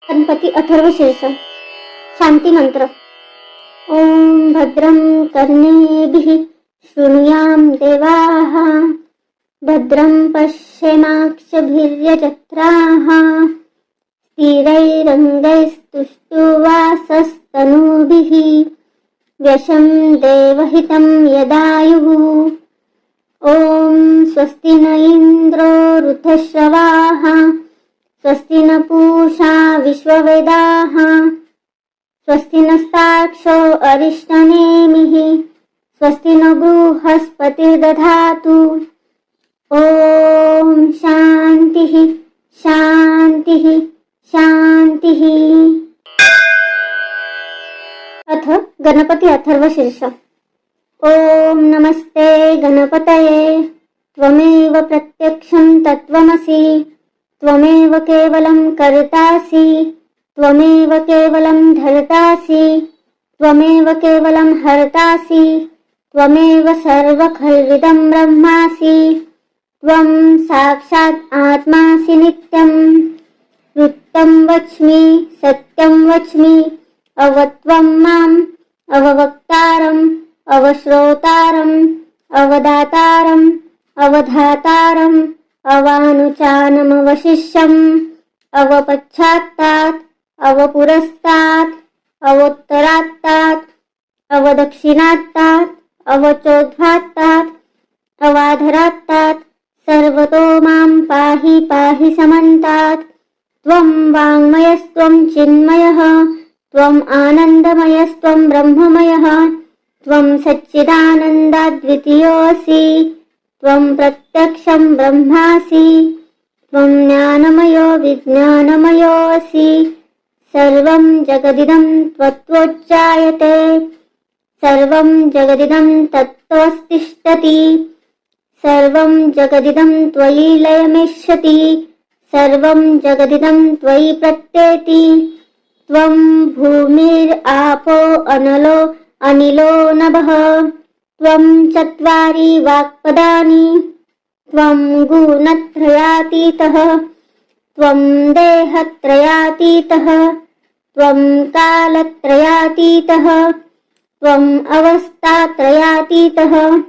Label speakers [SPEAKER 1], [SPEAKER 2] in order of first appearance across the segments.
[SPEAKER 1] गणपती अथर्वशीर्ष शांती मंत्र। ओम भद्रं कर्णेभिः शृणुयाम देवाः, भद्रं पश्येमाक्षभिर्यजत्राः, स्थिरैरङ्गैस्तुष्टुवासस्तनूभिः, व्यशं देवहितं यदायुः। ओम स्वस्ति न इंद्रो वृद्धश्रवाः, स्वस्ति न पूषा विश्ववेदाः, स्वस्ति नस्ताक्षो अरिष्टनेमिः, स्वस्ति न बृहस्पतिर्दधातु। ओम शांतिः शांतिः शांतिः। अथ गणपति अथर्वशीर्ष। ओम नमस्ते गणपतये, त्वमेव प्रत्यक्षं तत्त्वमसि, त्वमेव केवलं कर्तासि, त्वमेव केवलं धर्तासि, त्वमेव केवलं हर्तासि, त्वमेव सर्वखल्विदं ब्रह्मासि, त्वं साक्षात् आत्मासि नित्यं। वृत्तं वच्मि सत्यं वच्मि, अवत्वं माम् अववक्तारम् अवश्रोतारम् अवदातारम् अवधातारम् अवानुचानमवशिष्यम्, अवपश्चात्तात् अवपुरस्तात् अवोत्तरात्तात् अवदक्षिणात्तात् अवचोद्धात्तात् अवाधरात्तात् सर्वतो मां पाहि पाहि समन्तात्। त्वं वाङ्मयस्त्वं चिन्मयः, त्वम् आनन्दमयस्त्वं ब्रह्ममयः, त्वं सच्चिदानन्दाद्वितीयोऽसि, त्वं प्रत्यक्षं ब्रह्मासि, त्वं ज्ञानमयो विज्ञानमयोऽसि। सर्वं जगदिदं त्वत्तोच्चायते, सर्वं जगदिदं तत्त्वस्तिष्ठति, सर्वं जगदिदं त्वयि लयमेष्यति, सर्वं जगदिदं त्वयि प्रत्येति। त्वं भूमिरापो अनलो अनिलो नभः, त्वं चत्वारि वाक्पदानि, त्वं गुणत्रयातीतः, त्वं देहत्रयातीतः, त्वं कालत्रयातीतः, त्वं अवस्थात्रयातीतः,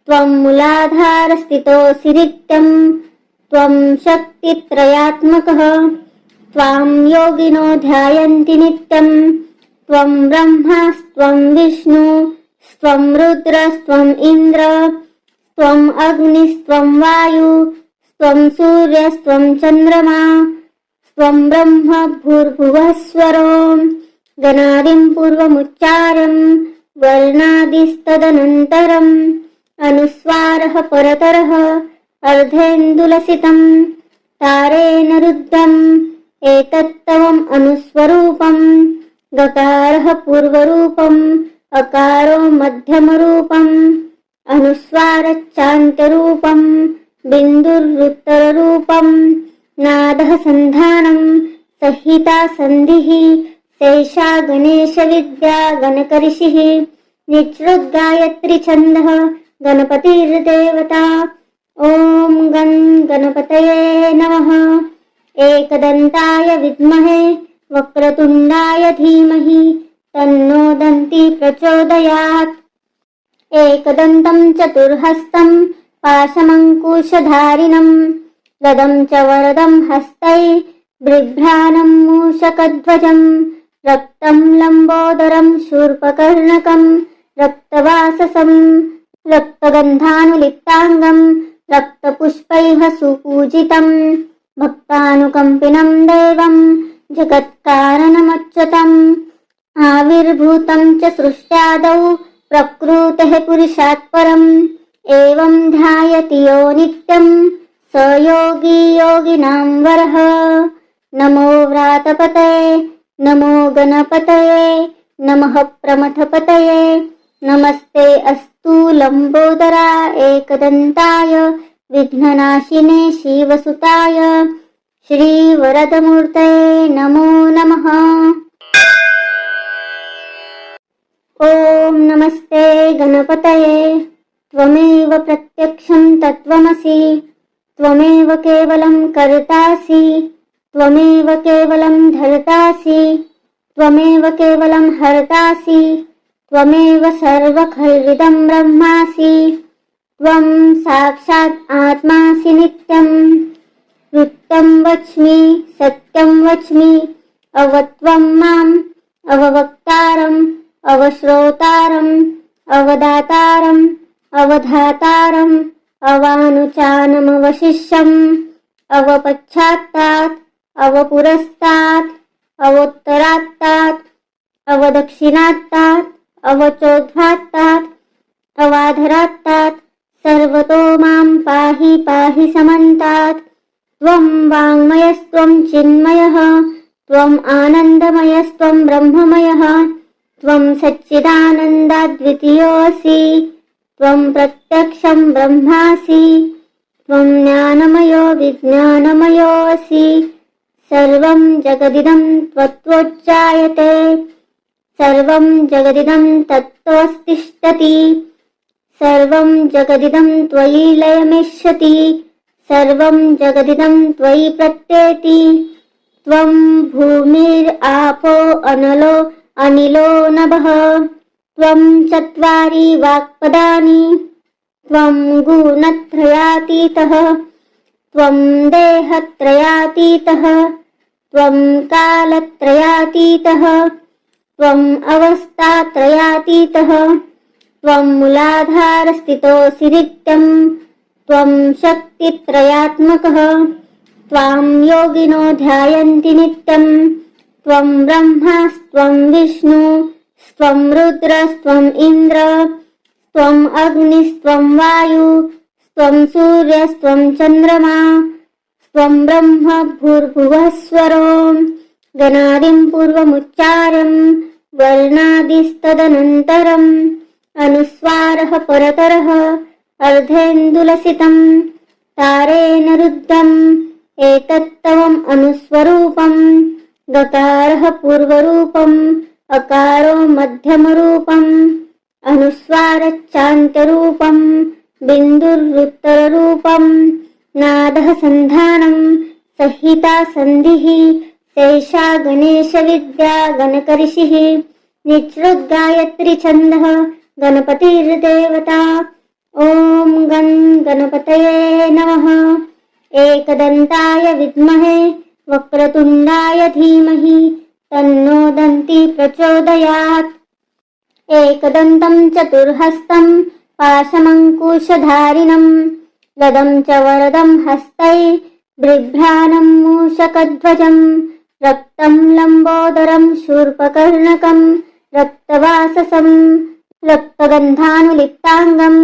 [SPEAKER 1] त्वं मूलाधारस्थितोऽसि नित्यं, त्वं शक्तित्रयात्मकः, त्वां योगिनो ध्यायन्ति नित्यं। त्वं ब्रह्मास्त्वं विष्णुस्त्वं रुद्रस्त्वं इन्द्र, त्वं अग्निस्त्वं वायुस्त्वं सूर्यस्त्वं चन्द्रमा, त्वं ब्रह्म भूर्भुवः स्वरो। गणादिं पूर्वमुच्चार्यं वर्णादिस्तदनन्तरम्, अनुस्वारः परतरः अर्धेन्दुलसितं, तारेण रुद्धम् एतत्तवम् अनुस्वरूपम्। गकारः पूर्वरूपम्, अकारो मध्यमरूपम्, अनुस्वारश्चान्त्यरूपम्, बिन्दुरुत्तररूपम्। नादः सन्धानम्, संहिता सन्धिः, शेषा गणेशविद्या गणकऋषिः, निःसृद्गायत्री छन्दः गणपतिर्देवता। ॐ गं गणपतये नमः। एकदन्ताय विद्महे वक्रतुण्डाय धीमहि, तन्नो दन्ती प्रचोदयात्। एकदन्तं चतुर्हस्तं पाशमङ्कुशधारिणं, गदं च वरदं हस्तै बिभ्राणं मूषकध्वजं, रक्तं लम्बोदरं शूर्पकर्णकं रक्तवाससं, रक्तगन्धानुलिप्ताङ्गं रक्तपुष्पैः सुपूजितं, भक्तानुकम्पिनं देवं जगत्कारणमच्युतम्। आविर्भूतं च सृष्ट्यादौ प्रकृतेः पुरुषात् परम्, एवं ध्यायति यो नित्यं स योगी योगिनां वरः। नमो व्रातपतये नमो गणपतये नमः प्रमथपतये, नमस्ते अस्तु लम्बोदरा एकदन्ताय विघ्ननाशिने शिवसुताय, श्रीवरदमूर्तये नमो नमः। ओम नमस्ते गणपतये, त्वमेव प्रत्यक्षं तत्त्वमसि, त्वमेव केवलं कर्तासि, त्वमेव केवलं धर्तासि त्वमेव केवलं हर्तासि त्वमेव सर्वखल्विदं ब्रह्मासि त्वं साक्षात् आत्मासि नित्यम् वृत्तं वच्मि सत्यं वच्मि अवत्वं माम् अववक्तारम् अवश्रोतारम् अवदातारम् अवधातारम् अवानुचानमवशिष्यम् अवपश्चात्तात् अवपुरस्तात् अवोत्तरात्तात् अवदक्षिणात्तात् अवचोद्धात्तात् अवाधरात्तात् सर्वतो मां पाहि पाहि समन्तात् त्वं वाङ्मयस्त्वं चिन्मयः त्वम् आनन्दमयस्त्वं ब्रह्ममयः त्वं सच्चिदानन्दाद्वितीयोऽसि त्वं प्रत्यक्षं ब्रह्मासि त्वं ज्ञानमयो विज्ञानमयोऽसि सर्वं जगदिदं त्वत्तोच्चायते सर्वं जगदिदं तत्त्वस्तिष्ठति सर्वं जगदिदं त्वयि लयमिष्यति सर्वं जगदिदं त्वयि प्रत्येति त्वं भूमिरापो अनलो अनिलो नभः त्वं चत्वारि वाक्पदानि त्वं गुणत्रयातीतः त्वं देहत्रयातीतः त्वं कालत्रयातीतः त्वम् अवस्थात्रयातीतः त्वं मूलाधारस्थितोऽसि नित्यम् त्वं शक्तित्रयात्मकः त्वां योगिनो ध्यायन्ति नित्यम् त्वं ब्रह्मास्त्वं विष्णुस्त्वं रुद्रस्त्वम् इन्द्र त्वम् अग्निस्त्वं वायुस्त्वं सूर्यस्त्वं चन्द्रमा त्वं ब्रह्म भूर्भुवः स्वरो गणादिं पूर्वमुच्चार्यं वर्णादिस्तदनन्तरम् अनुस्वारः परतरः अर्धेन्दुलसितम् तारेण रुद्धम् एतत्तवम् अनुस्वरूपम् गकारः पूर्वरूपम् अकारो मध्यमरूपम् अनुस्वारश्चान्त्यरूपम् बिन्दुरुत्तररूपम् नादः सन्धानम् संहिता सन्धिः सैषा गणेशविद्या गणकऋषिः निःसृद्गायत्री छन्दः गणपतिर्देवता ॐ गणपतये नमः एकदन्ताय विद्महे वक्रतुण्डाय धीमहि तन्नो दन्ती प्रचोदयात् एकदन्तं चतुर्हस्तं पाशमङ्कुशधारिणं गदं च वरदं हस्तै बिभ्राणं मूषकध्वजं रक्तं लम्बोदरं शूर्पकर्णकं रक्तवाससं रक्तगन्धानुलिप्ताङ्गं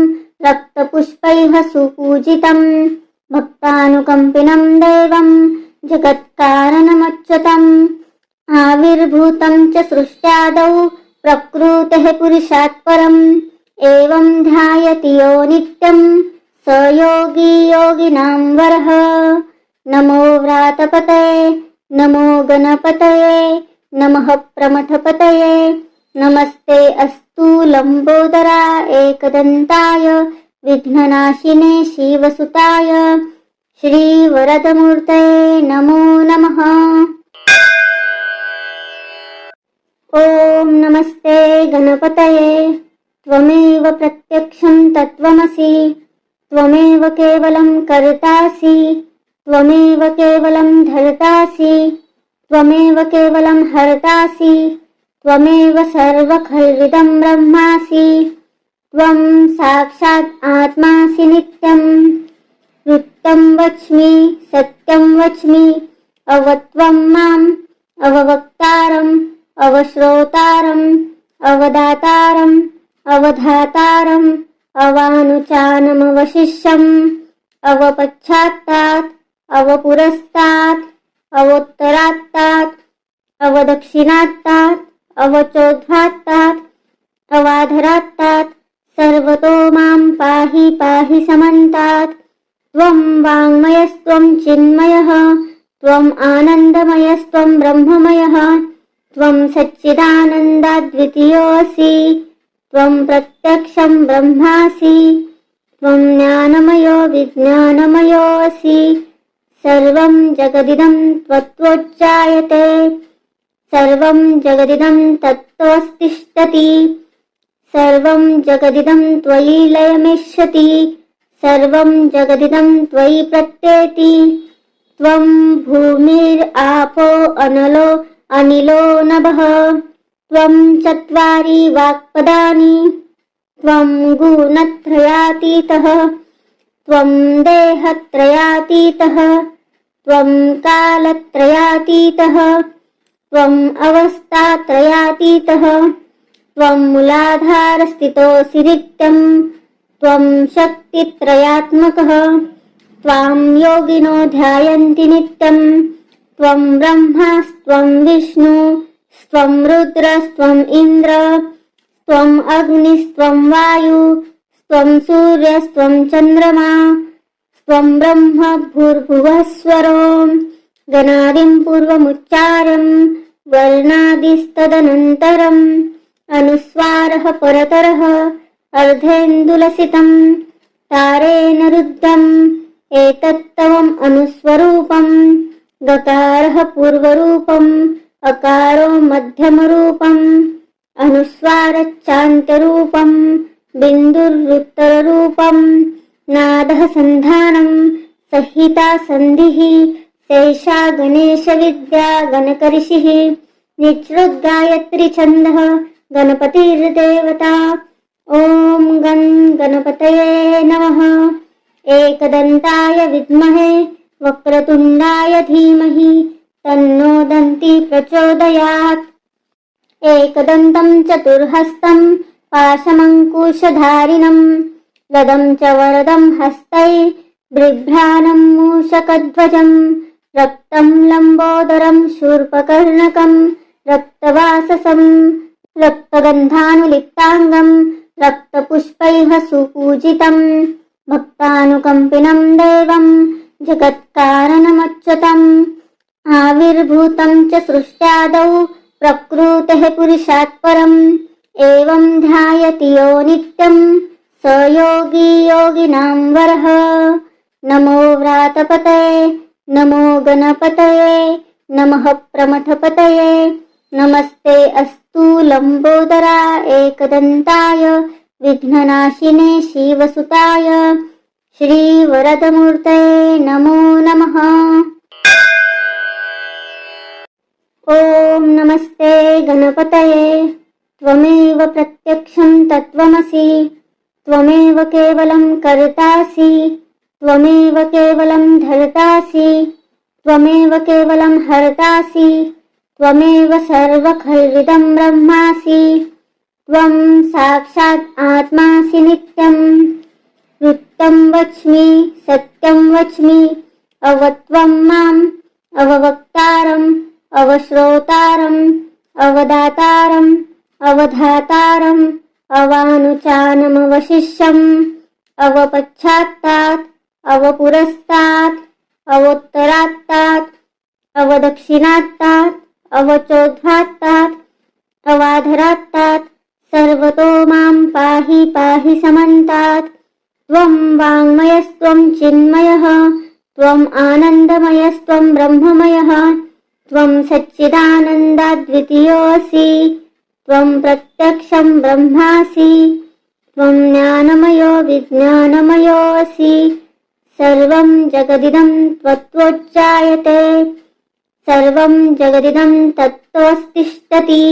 [SPEAKER 1] रक्तपुष्पैः सुपूजितं भक्तानुकम्पिनं देवं जगत्कारणमच्युतम् आविर्भूतं च सृष्ट्यादौ प्रकृतेः पुरुषात् परम् एवं ध्यायति यो नित्यं स योगी योगिनां वरः नमो व्रातपतये नमो गणपतये नमः प्रमथपतये नमस्ते अस्तु लम्बोदरा एकदन्ताय विघ्ननाशिने शिवसुताय श्रीवरदमूर्तये नमो नमः। ॐ नमस्ते गणपतये त्वमेव प्रत्यक्षं तत्त्वमसि त्वमेव केवलं कर्तासि त्वमेव केवलं धर्तासि त्वमेव केवलं हर्तासि त्वमेव सर्वखल्विदं ब्रह्मासि त्वं साक्षात् आत्मासि नित्यम् वृत्तं वच्मि सत्यं वच्मि अवत्वं माम् अववक्तारम् अवश्रोतारम् अवदातारम् अवधातारम् अवानुचानमवशिष्यम् अवपश्चात्तात् अवपुरस्तात् अवोत्तरात्तात् अवदक्षिणात्तात् अवचोद्धात्तात् अवाधरात्तात् सर्वतो मां पाहि पाहि समन्तात् त्वं वाङ्मयस्त्वं चिन्मयः त्वम् आनन्दमयस्त्वं ब्रह्ममयः त्वं सच्चिदानन्दाद्वितीयोऽसि त्वं प्रत्यक्षं ब्रह्मासि त्वं ज्ञानमयो विज्ञानमयोऽसि सर्वं जगदिदं त्वत्वोच्चायते सर्वं जगदिदं तत्त्वस्तिष्ठति सर्वं जगदिदं त्वयि लयमिष्यति सर्वं जगदिदं त्वयि प्रत्येति त्वं भूमिरापो अनिलो नभः त्वं चत्वारि वाक्पदानि त्वं गुणत्रयातीतः त्वं देहत्रयातीतः त्वं कालत्रयातीतः त्वम् अवस्थात्रयातीतः त्वं मूलाधारस्थितोऽसि नित्यं त्वं शक्तित्रयात्मकः त्वां योगिनो ध्यायन्ति नित्यं त्वं ब्रह्मास्त्वं विष्णुस्त्वं रुद्रस्त्वम् इन्द्र त्वम् अग्निस्त्वं वायुस्त्वं सूर्यस्त्वं चन्द्रमा त्वं ब्रह्म भूर्भुवः स्वरो गणादिं पूर्वमुच्चार्यं वर्णादिस्तदनन्तरम् अनुस्वारः परतरः अर्धेन्दुलसितं तारेण रुद्धम् एतत्तवम् अनुस्वरूपम् गकारः पूर्वरूपम् अकारो मध्यमरूपम् अनुस्वारच्चान्तरूपम् बिन्दुरुत्तररूपम् नादः सन्धानम् संहिता सन्धिः शेषा गणेशविद्या गणकऋषिः निचृद्गायत्री छन्दः गणपतिर्देवता ॐ गं गणपतये नमः एकदन्ताय विद्महे वक्रतुण्डाय धीमहि तन्नो दन्ती प्रचोदयात् एकदन्तं चतुर्हस्तं पाशमङ्कुशधारिणं गदं च वरदं हस्तै बिभ्राणं मूषकध्वजं रक्तं लम्बोदरं शूर्पकर्णकं रक्तवाससं रक्तगन्धानुलिप्ताङ्गं रक्तपुष्पैः सुपूजितं भक्तानुकम्पिनं देवं जगत्कारणमच्युतम् आविर्भूतं च सृष्ट्यादौ प्रकृतेः पुरुषात् परम् एवं ध्यायति यो नित्यं स योगी योगिनां वरः नमो व्रातपतये नमो गणपतये नमः प्रमथपतये नमस्ते अस्तु लम्बोदरा एकदन्ताय विघ्ननाशिने शिवसुताय श्रीवरदमूर्तये नमो नमः। ॐ नमस्ते गणपतये त्वमेव प्रत्यक्षं तत्त्वमसि त्वमेव केवलं कर्तासि त्वमेव केवलं धर्तासि त्वमेव केवलं हर्तासि त्वमेव सर्वखल्विदं ब्रह्मासि त्वं साक्षात् आत्मासि नित्यं वृत्तं वच्मि सत्यं वच्मि अवत्वं माम् अववक्तारम् अवश्रोतारम् अवदातारम् अवधातारम् अवानुचानमवशिष्यम् अवपश्चात्तात् अवपुरस्तात् अवोत्तरात्तात् अवदक्षिणात्तात् अवचोद्धात्तात् अवाधरात्तात् सर्वतो मां पाहि पाहि समन्तात् त्वं वाङ्मयस्त्वं चिन्मयः त्वम् आनन्दमयस्त्वं ब्रह्ममयः त्वं सच्चिदानन्दाद्वितीयोऽसि त्वं प्रत्यक्षं ब्रह्मासि त्वं ज्ञानमयो विज्ञानमयोऽसि सर्वं जगदिदं त्वत्वोच्चायते सर्वं जगदिदं तत्त्वस्तिष्ठति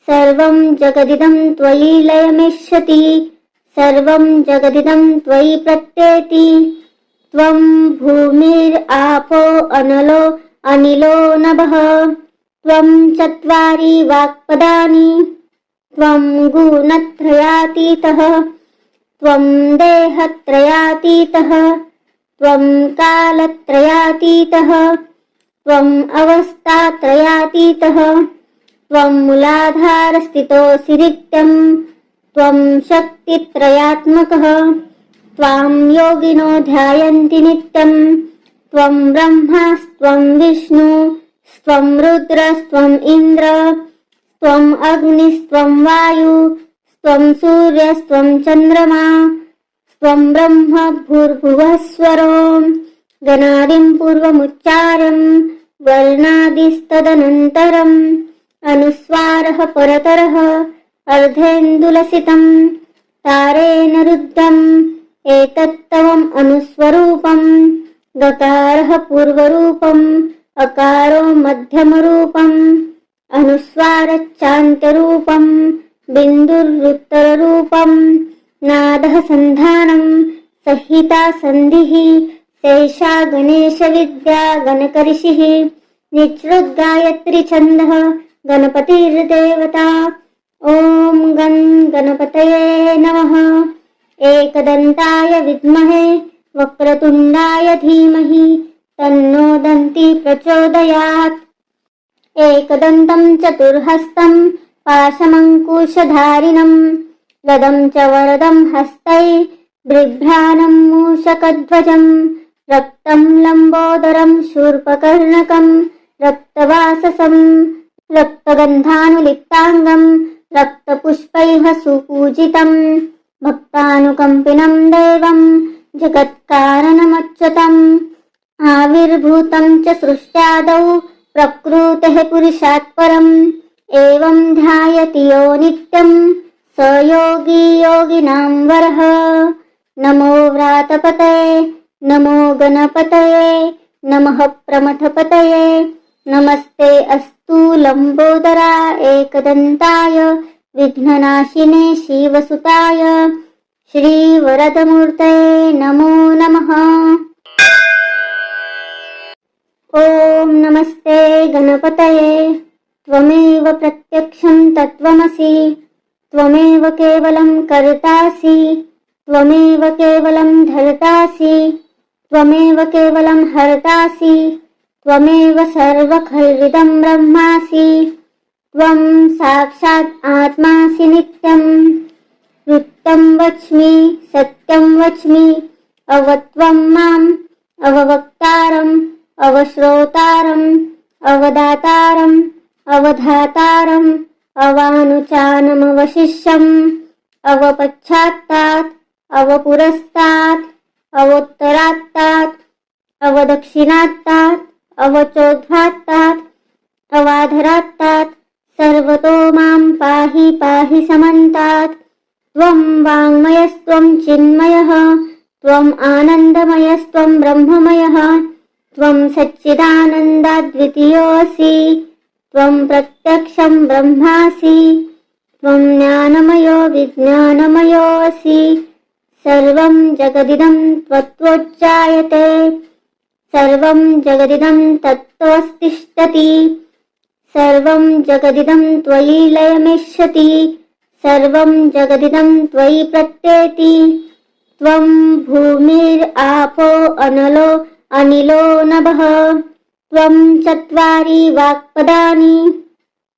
[SPEAKER 1] सर्वं जगदिदं त्वयि लयमिष्यति सर्वं जगदिदं त्वयि प्रत्येति त्वं भूमिरापो अनिलो नभः त्वं चत्वारि वाक्पदानि त्वं गुणत्रयातीतः त्वं देहत्रयातीतः त्वं कालत्रयातीतः त्वं अवस्थात्रयातीतः त्वं मूलाधारस्थितोऽसि नित्यं त्वं शक्तित्रयात्मकः त्वां योगिनो ध्यायन्ति नित्यं त्वं ब्रह्मास्त्वं विष्णुस्त्वं रुद्रस्त्वम् इन्द्र त्वम् अग्निस्त्वं वायुस्त्वं सूर्यस्त्वं चन्द्रमा त्वं ब्रह्म भूर्भुवः स्वरो गणादिं पूर्वमुच्चारं वर्णादिस्तदनन्तरम् अनुस्वारः परतरः अर्धेन्दुलसितम् तारेण रुद्धम् एतत्तवम् अनुस्वरूपम् गकारः पूर्वरूपम् अकारो मध्यमरूपम् अनुस्वारच्चान्त्यरूपम् बिन्दुरुत्तररूपम् नादः सन्धानम् संहिता सन्धिः शेषा गणेशविद्या गणकऋषिः निःसृद्गायत्री छन्दः गणपतिर्देवता। ॐ गं गणपतये नमः। एकदन्ताय विद्महे वक्रतुण्डाय धीमहि तन्नो दन्ती प्रचोदयात्। एकदन्तं चतुर्हस्तं पाशमङ्कुशधारिणं गदं च वरदं हस्तै बिभ्राणं मूषकध्वजं रक्तं लम्बोदरं शूर्पकर्णकं रक्तवाससं रक्तगन्धानुलिप्ताङ्गं रक्तपुष्पैः सुपूजितं भक्तानुकम्पिनं देवं जगत्कारणमच्युतम् आविर्भूतं च सृष्ट्यादौ प्रकृतेः पुरुषात् परम् एवं ध्यायति यो नित्यं स योगी योगिनां वरः। नमो व्रातपतये नमो गणपतये नमः प्रमथपतये नमस्ते अस्तु लम्बोदरा एकदन्ताय विघ्ननाशिने शिवसुताय श्रीवरदमूर्तये नमो नमः। ॐ नमस्ते गणपतये त्वमेव प्रत्यक्षं तत्त्वमसि त्वमेव केवलं कर्तासि त्वमेव केवलं धर्तासि त्वमेव केवलं हर्तासि त्वमेव सर्वखल्विदं ब्रह्मासि त्वं साक्षात् आत्मासि नित्यं वृत्तं वच्मि सत्यं वच्मि अवत्वं माम् अववक्तारम् अवश्रोतारम् अवदातारम् अवधातारम् अवानुचानमवशिष्यम् अवपश्चात्तात् अवपुरस्तात् अवोत्तरात्तात् अवदक्षिणात्तात् अवचोद्धात्तात् अवाधरात्तात् सर्वतो मां पाहि पाहि समन्तात्। त्वं वाङ्मयस्त्वं चिन्मयः त्वम् आनन्दमयस्त्वं ब्रह्ममयः त्वं सच्चिदानन्दाद्वितीयोऽसि त्वं प्रत्यक्षं ब्रह्मासि त्वं ज्ञानमयो विज्ञानमयोऽसि सर्वं जगदिदं त्वत्तोच्चायते सर्वं जगदिदं तत्त्वस्तिष्ठति सर्वं जगदिदं त्वयि लयमिष्यति सर्वं जगदिदं त्वयि प्रत्येति त्वं भूमिरापो अनलो अनिलो नभः त्वं चत्वारि वाक्पदानि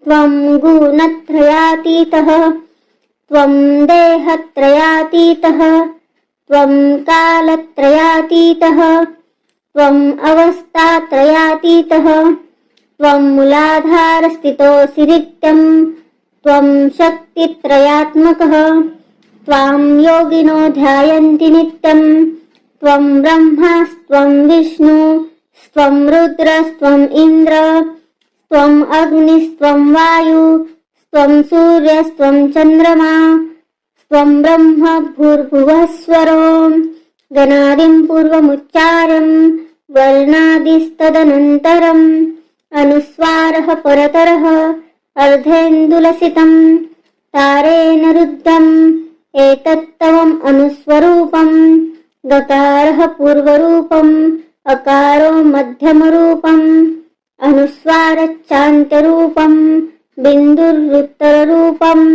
[SPEAKER 1] त्वं गुणत्रयातीतः त्वं देहत्रयातीतः त्वं कालत्रयातीतः त्वं अवस्थात्रयातीतः त्वं मूलाधारस्थितोऽसि नित्यं त्वं शक्तित्रयात्मकः त्वां योगिनो ध्यायन्ति नित्यं त्वं ब्रह्मास्त्वं विष्णुस्त्वं रुद्रस्त्वम् इन्द्र त्वम् अग्निस्त्वं वायुस्त्वं सूर्यस्त्वं चन्द्रमा त्वं ब्रह्म भूर्भुवः स्वरो गणादिं पूर्वमुच्चारं वर्णादिस्तदनन्तरम् अनुस्वारः परतरः अर्धेन्दुलसितम् तारेण रुद्धम् एतत्तवम् अनुस्वरूपम् गकारः पूर्वरूपम् अकारो मध्यमरूपम् अनुस्वारच्चान्त्यरूपम् बिन्दुरुत्तररूपम्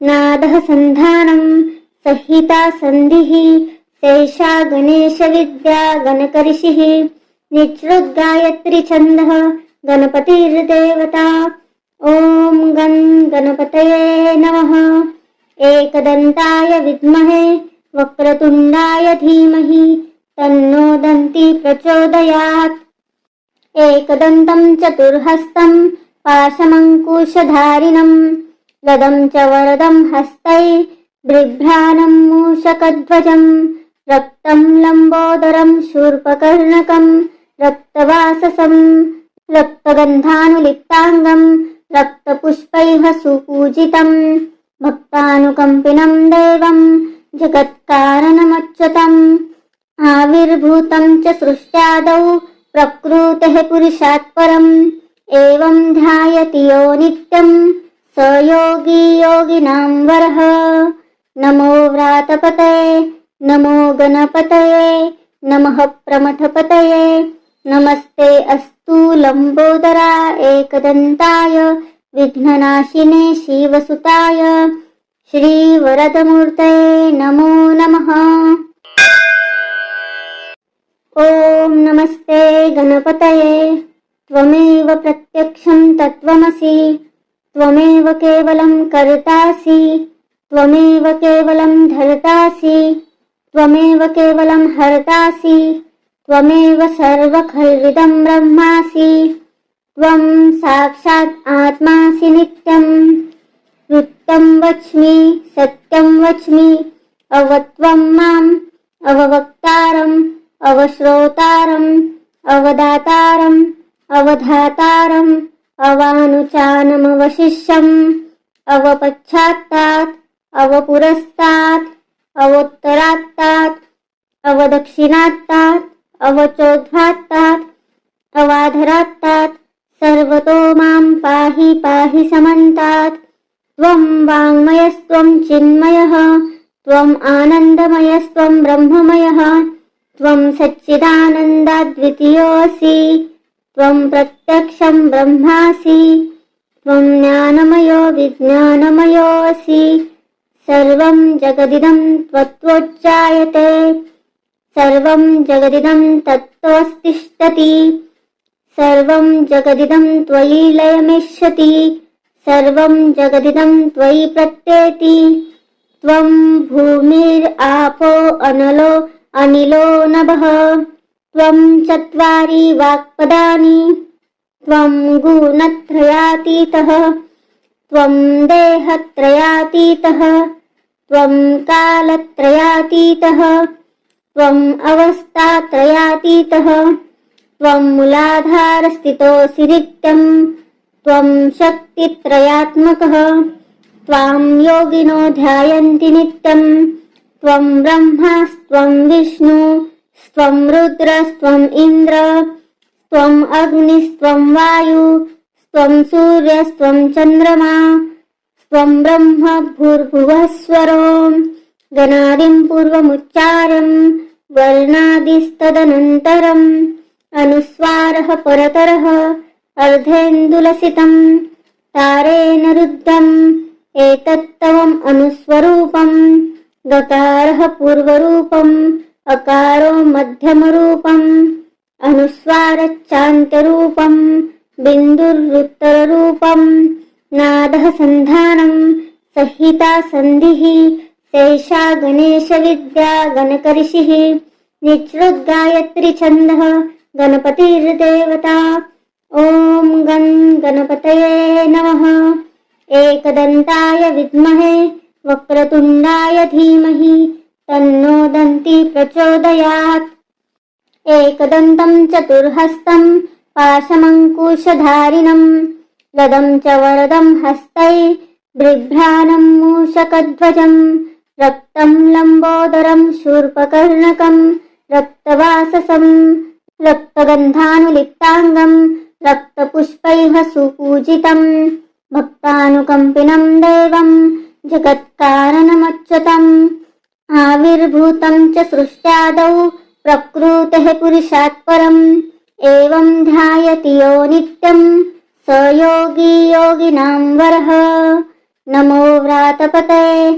[SPEAKER 1] नादः सन्धानम् संहिता सन्धिः शेषा गणेशविद्या गणकऋषिः निःसृद्गायत्री छन्दः गणपतिर्देवता। ॐ गं गणपतये नमः। एकदन्ताय विद्महे वक्रतुण्डाय धीमहि तन्नो दन्ती प्रचोदयात्। एकदन्तं चतुर्हस्तं पाशमङ्कुशधारिणं गदं च वरदं हस्तै बिभ्राणं मूषकध्वजं रक्तं लम्बोदरं शूर्पकर्णकं रक्तवाससं रक्तगन्धानुलिप्ताङ्गं रक्तपुष्पैः सुपूजितं भक्तानुकम्पिनं देवं जगत्कारणमच्युतम् आविर्भूतं च सृष्ट्यादौ प्रकृतेः पुरुषात् परम् एवं ध्यायति यो नित्यं स योगी योगिनां वरः। नमो व्रातपतये नमो गणपतये नमः प्रमथपतये नमस्ते अस्तु लम्बोदरा एकदन्ताय विघ्ननाशिने शिवसुताय श्रीवरदमूर्तये नमो नमः। ॐ नमस्ते गणपतये त्वमेव प्रत्यक्षं तत्त्वमसि त्वमेव केवलं कर्तासि त्वमेव केवलं धर्तासि त्वमेव केवलं हर्तासि त्वमेव सर्वखल्विदं ब्रह्मासि त्वं साक्षात् आत्मासि नित्यं वृत्तं वच्मि सत्यं वच्मि अवत्वं माम् अववक्तारम् अवश्रोतारम् अवदातारम् अवधातारम् अवानुचानमवशिष्यम् अवपश्चात्तात् अवपुरस्तात् अवोत्तरात्तात् अवदक्षिणात्तात् अवचोद्धात्तात् अवाधरात्तात् सर्वतो मां पाहि पाहि समन्तात्। त्वं वाङ्मयस्त्वं चिन्मयः त्वम् आनन्दमयस्त्वं ब्रह्ममयः त्वं सच्चिदानन्दाद्वितीयोऽसि त्वं प्रत्यक्षं ब्रह्मासि त्वं ज्ञानमयो विज्ञानमयोऽसि सर्वं जगदिदं त्वत्तोच्चायते सर्वं जगदिदं तत्त्वस्तिष्ठति सर्वं जगदिदं त्वयि लयमिष्यति सर्वं जगदिदं त्वयि प्रत्येति त्वं भूमिरापो अनलो अनिलो नभः त्वं चत्वारि वाक्पदानि त्वं गुणत्रयातीतः त्वं देहत्रयातीतः त्वं कालत्रयातीतः त्वं अवस्थात्रयातीतः त्वं मूलाधारस्थितोऽसि नित्यं त्वं शक्तित्रयात्मकः त्वां योगिनो ध्यायन्ति नित्यं त्वं ब्रह्मास्त्वं विष्णुस्त्वं रुद्रस्त्वम् इन्द्र त्वम् अग्निस्त्वं वायुस्त्वं सूर्यस्त्वं चन्द्रमा त्वं ब्रह्म भूर्भुवः स्वरो गणादिं पूर्वमुच्चारं वर्णादिस्तदनन्तरम् अनुस्वारः परतरः अर्धेन्दुलसितं तारेण रुद्धम् एतत्तवम् अनुस्वरूपम् गकारः पूर्वरूपम् अकारो मध्यमरूपम् अनुस्वारच्चान्त्यरूपम् बिन्दुरुत्तररूपम् नादः सन्धानम् संहिता सन्धिः शेषा गणेशविद्या गणकऋषिः निःसृद्गायत्री छन्दः गणपतिर्देवता। ॐ गणपतये नमः। एकदन्ताय विद्महे वक्रतुण्डाय धीमहि तन्नो दन्ती प्रचोदयात्। एकदन्तं चतुर्हस्तं पाशमङ्कुशधारिणं गदं च वरदं हस्तै बिभ्राणं मूषकध्वजं रक्तं लम्बोदरं शूर्पकर्णकं रक्तवाससं रक्तगन्धानुलिप्ताङ्गं रक्तपुष्पैः सुपूजितं भक्तानुकम्पिनं देवं जगत्कारणमच्युतम् आविर्भूतं च सृष्ट्यादौ प्रकृतेः पुरुषात् परम् एवं ध्यायति यो नित्यं स योगी योगिनां वरः। नमो व्रातपतये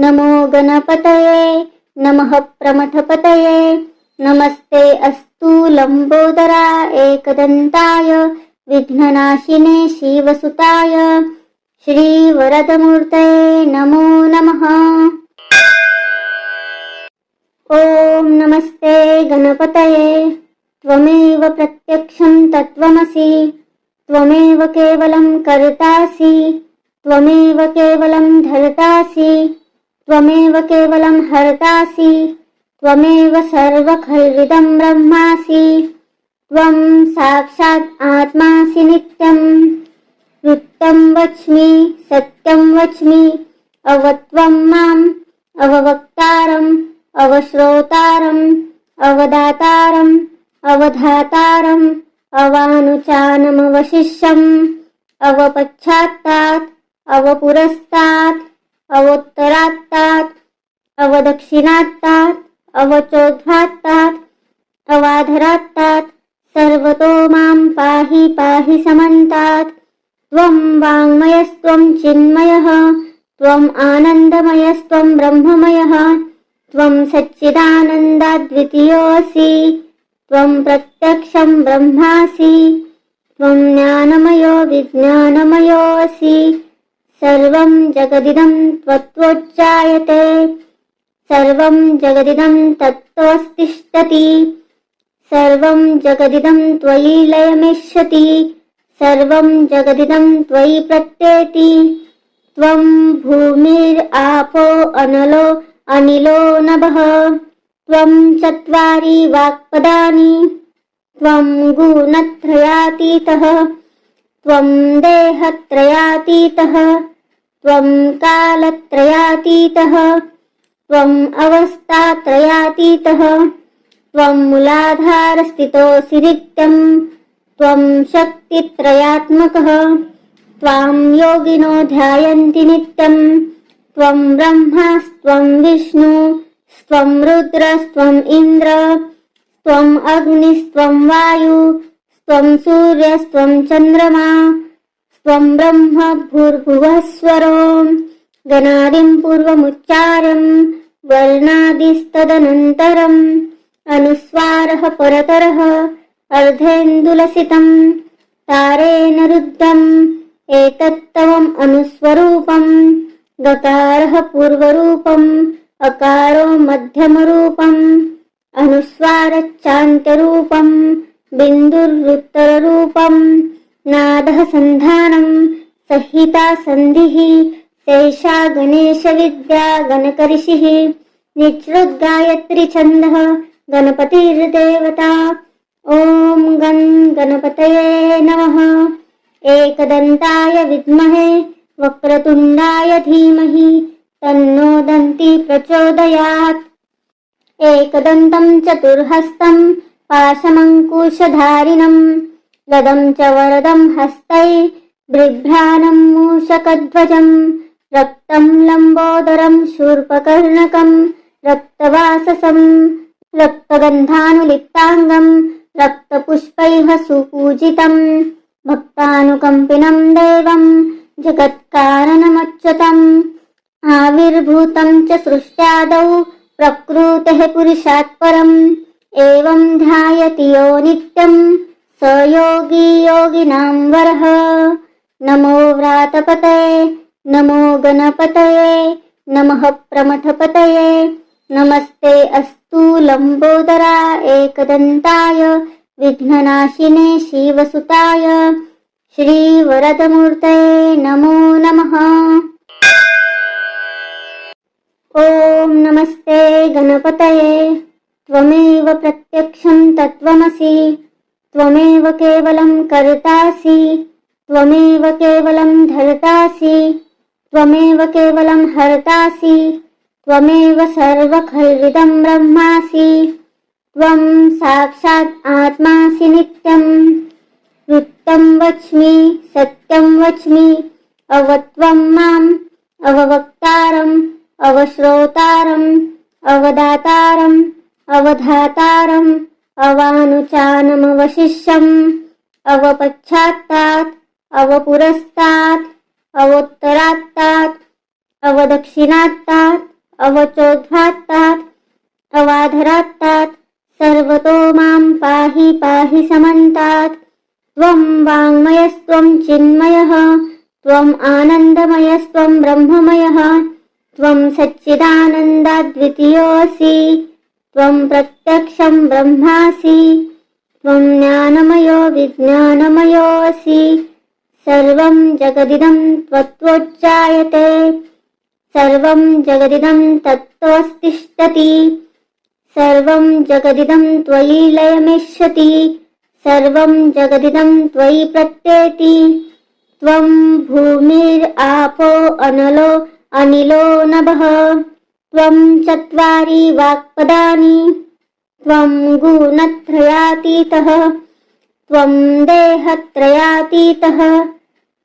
[SPEAKER 1] नमो गणपतये नमः प्रमथपतये नमस्ते अस्तु लम्बोदरा एकदन्ताय विघ्ननाशिने शिवसुताय श्रीवरदमूर्तये नमो नमः। ॐ नमस्ते गणपतये त्वमेव प्रत्यक्षं तत्त्वमसि त्वमेव केवलं कर्तासि त्वमेव केवलं धर्तासि त्वमेव केवलं हर्तासि त्वमेव सर्वखल्विदं ब्रह्मासि। त्वं साक्षात् आत्मासि नित्यम्। वृत्तं वच्मि सत्यं वच्मि, अवत्वं माम् अववक्तारम् अवश्रोतारम् अवदातारम् अवधातारम् अवानुचानमवशिष्यम् अवपश्चात्तात् अवपुरस्तात् अवोत्तरात्तात् अवदक्षिणात्तात् अवचोद्धात्तात् अवाधरात्तात् सर्वतो मां पाहि पाहि समन्तात्। त्वं वाङ्मयस्त्वं चिन्मयः, त्वम् आनन्दमयस्त्वं ब्रह्ममयः, त्वं सच्चिदानन्दाद्वितीयोऽसि, त्वं प्रत्यक्षं ब्रह्मासि, त्वं ज्ञानमयो विज्ञानमयोऽसि। सर्वं जगदिदं त्वत्तोच्चायते, सर्वं जगदिदं तत्त्वस्तिष्ठति, सर्वं जगदिदं त्वयि लयमिष्यति, सर्वं जगदिदं त्वयि प्रत्येति। त्वं भूमिरापो अनलो अनिलो नभः, त्वं चत्वारि वाक्पदानि, त्वं गुणत्रयातीतः, त्वं देहत्रयातीतः, त्वं कालत्रयातीतः, त्वम् अवस्थात्रयातीतः, त्वं मूलाधारस्थितोऽसि नित्यम्, त्वं शक्तित्रयात्मकः, त्वां योगिनो ध्यायन्ति नित्यम्। त्वं ब्रह्मास्त्वं विष्णुस्त्वं रुद्रस्त्वम् इन्द्र, त्वम् अग्निस्त्वं वायुस्त्वं सूर्यस्त्वं चन्द्रमा, त्वं ब्रह्म भूर्भुवः स्वरो गणादिं पूर्वमुच्चारं वर्णादिस्तदनन्तरम् अनुस्वारः परतरः अर्धेन्दुलसितम् तारेण रुद्धम् एतत्तवम् अनुस्वरूपम्। गकारः पूर्वरूपम् अकारो मध्यमरूपम् अनुस्वारश्चान्त्यरूपम् बिन्दुरुत्तररूपम्। नादः सन्धानम् संहिता सन्धिः शेषा गणेशविद्या गणकऋषिः निःसृद्गायत्री छन्दः गणपतिर्देवता। ॐ गं गणपतये नमः। एकदन्ताय विद्महे वक्रतुण्डाय धीमहि तन्नो दन्ती प्रचोदयात्। एकदन्तं चतुर्हस्तं पाशमङ्कुशधारिणम् गदं च वरदं हस्तै बिभ्राणं मूषकध्वजम् रक्तं लम्बोदरं शूर्पकर्णकं रक्तवाससं रक्तगन्धानुलिप्ताङ्गं रक्तपुष्पैः सुपूजितम् भक्तानुकम्पिनं देवं जगत्कारणमच्युतम्। आविर्भूतं च सृष्ट्यादौ प्रकृतेः पुरुषात् परम् एवं ध्यायति यो नित्यं स योगी योगिनां वरः। नमो व्रातपतये नमो गणपतये नमः प्रमथपतये नमस्ते अस्तु लम्बोदरा एकदन्ताय विघ्ननाशिने शिवसुताय श्रीवरदमूर्तये नमो नमः। ॐ नमस्ते गणपतये त्वमेव प्रत्यक्षं तत्त्वमसि, त्वमेव केवलं कर्तासि, त्वमेव केवलं धर्तासि, त्वमेव केवलं हर्तासि, त्वमेव सर्वखल्विदं ब्रह्मासि। त्वं साक्षात् आत्मासि नित्यम्। वृत्तं वच्मि सत्यं वच्मि, अवत्वं माम् अववक्तारम् अवश्रोतारम् अवदातारम् अवधातारम् अवानुचानमवशिष्यम् अवपश्चात्तात् अवपुरस्तात् अवोत्तरात्तात् अवदक्षिणात्तात् अवचोद्धात्तात् अवाधरात्तात् सर्वतो मां पाहि पाहि समन्तात्। त्वं वाङ्मयस्त्वं चिन्मयः, त्वम् आनन्दमयस्त्वं ब्रह्ममयः, त्वं सच्चिदानन्दाद्वितीयोऽसि, त्वं प्रत्यक्षं ब्रह्मासि, त्वं ज्ञानमयो विज्ञानमयोऽसि। सर्वं जगदिदं त्वत्तोच्चायते, सर्वं जगदिदं तत्त्वस्तिष्ठति, सर्वं जगदिदं त्वयि लयमिष्यति सर्वं जगदिदं त्वयि प्रत्येति त्वं भूमिरापो अनलो अनिलो नभः त्वं चत्वारि वाक्पदानि त्वं गुणत्रयातीतः त्वं देहत्रयातीतः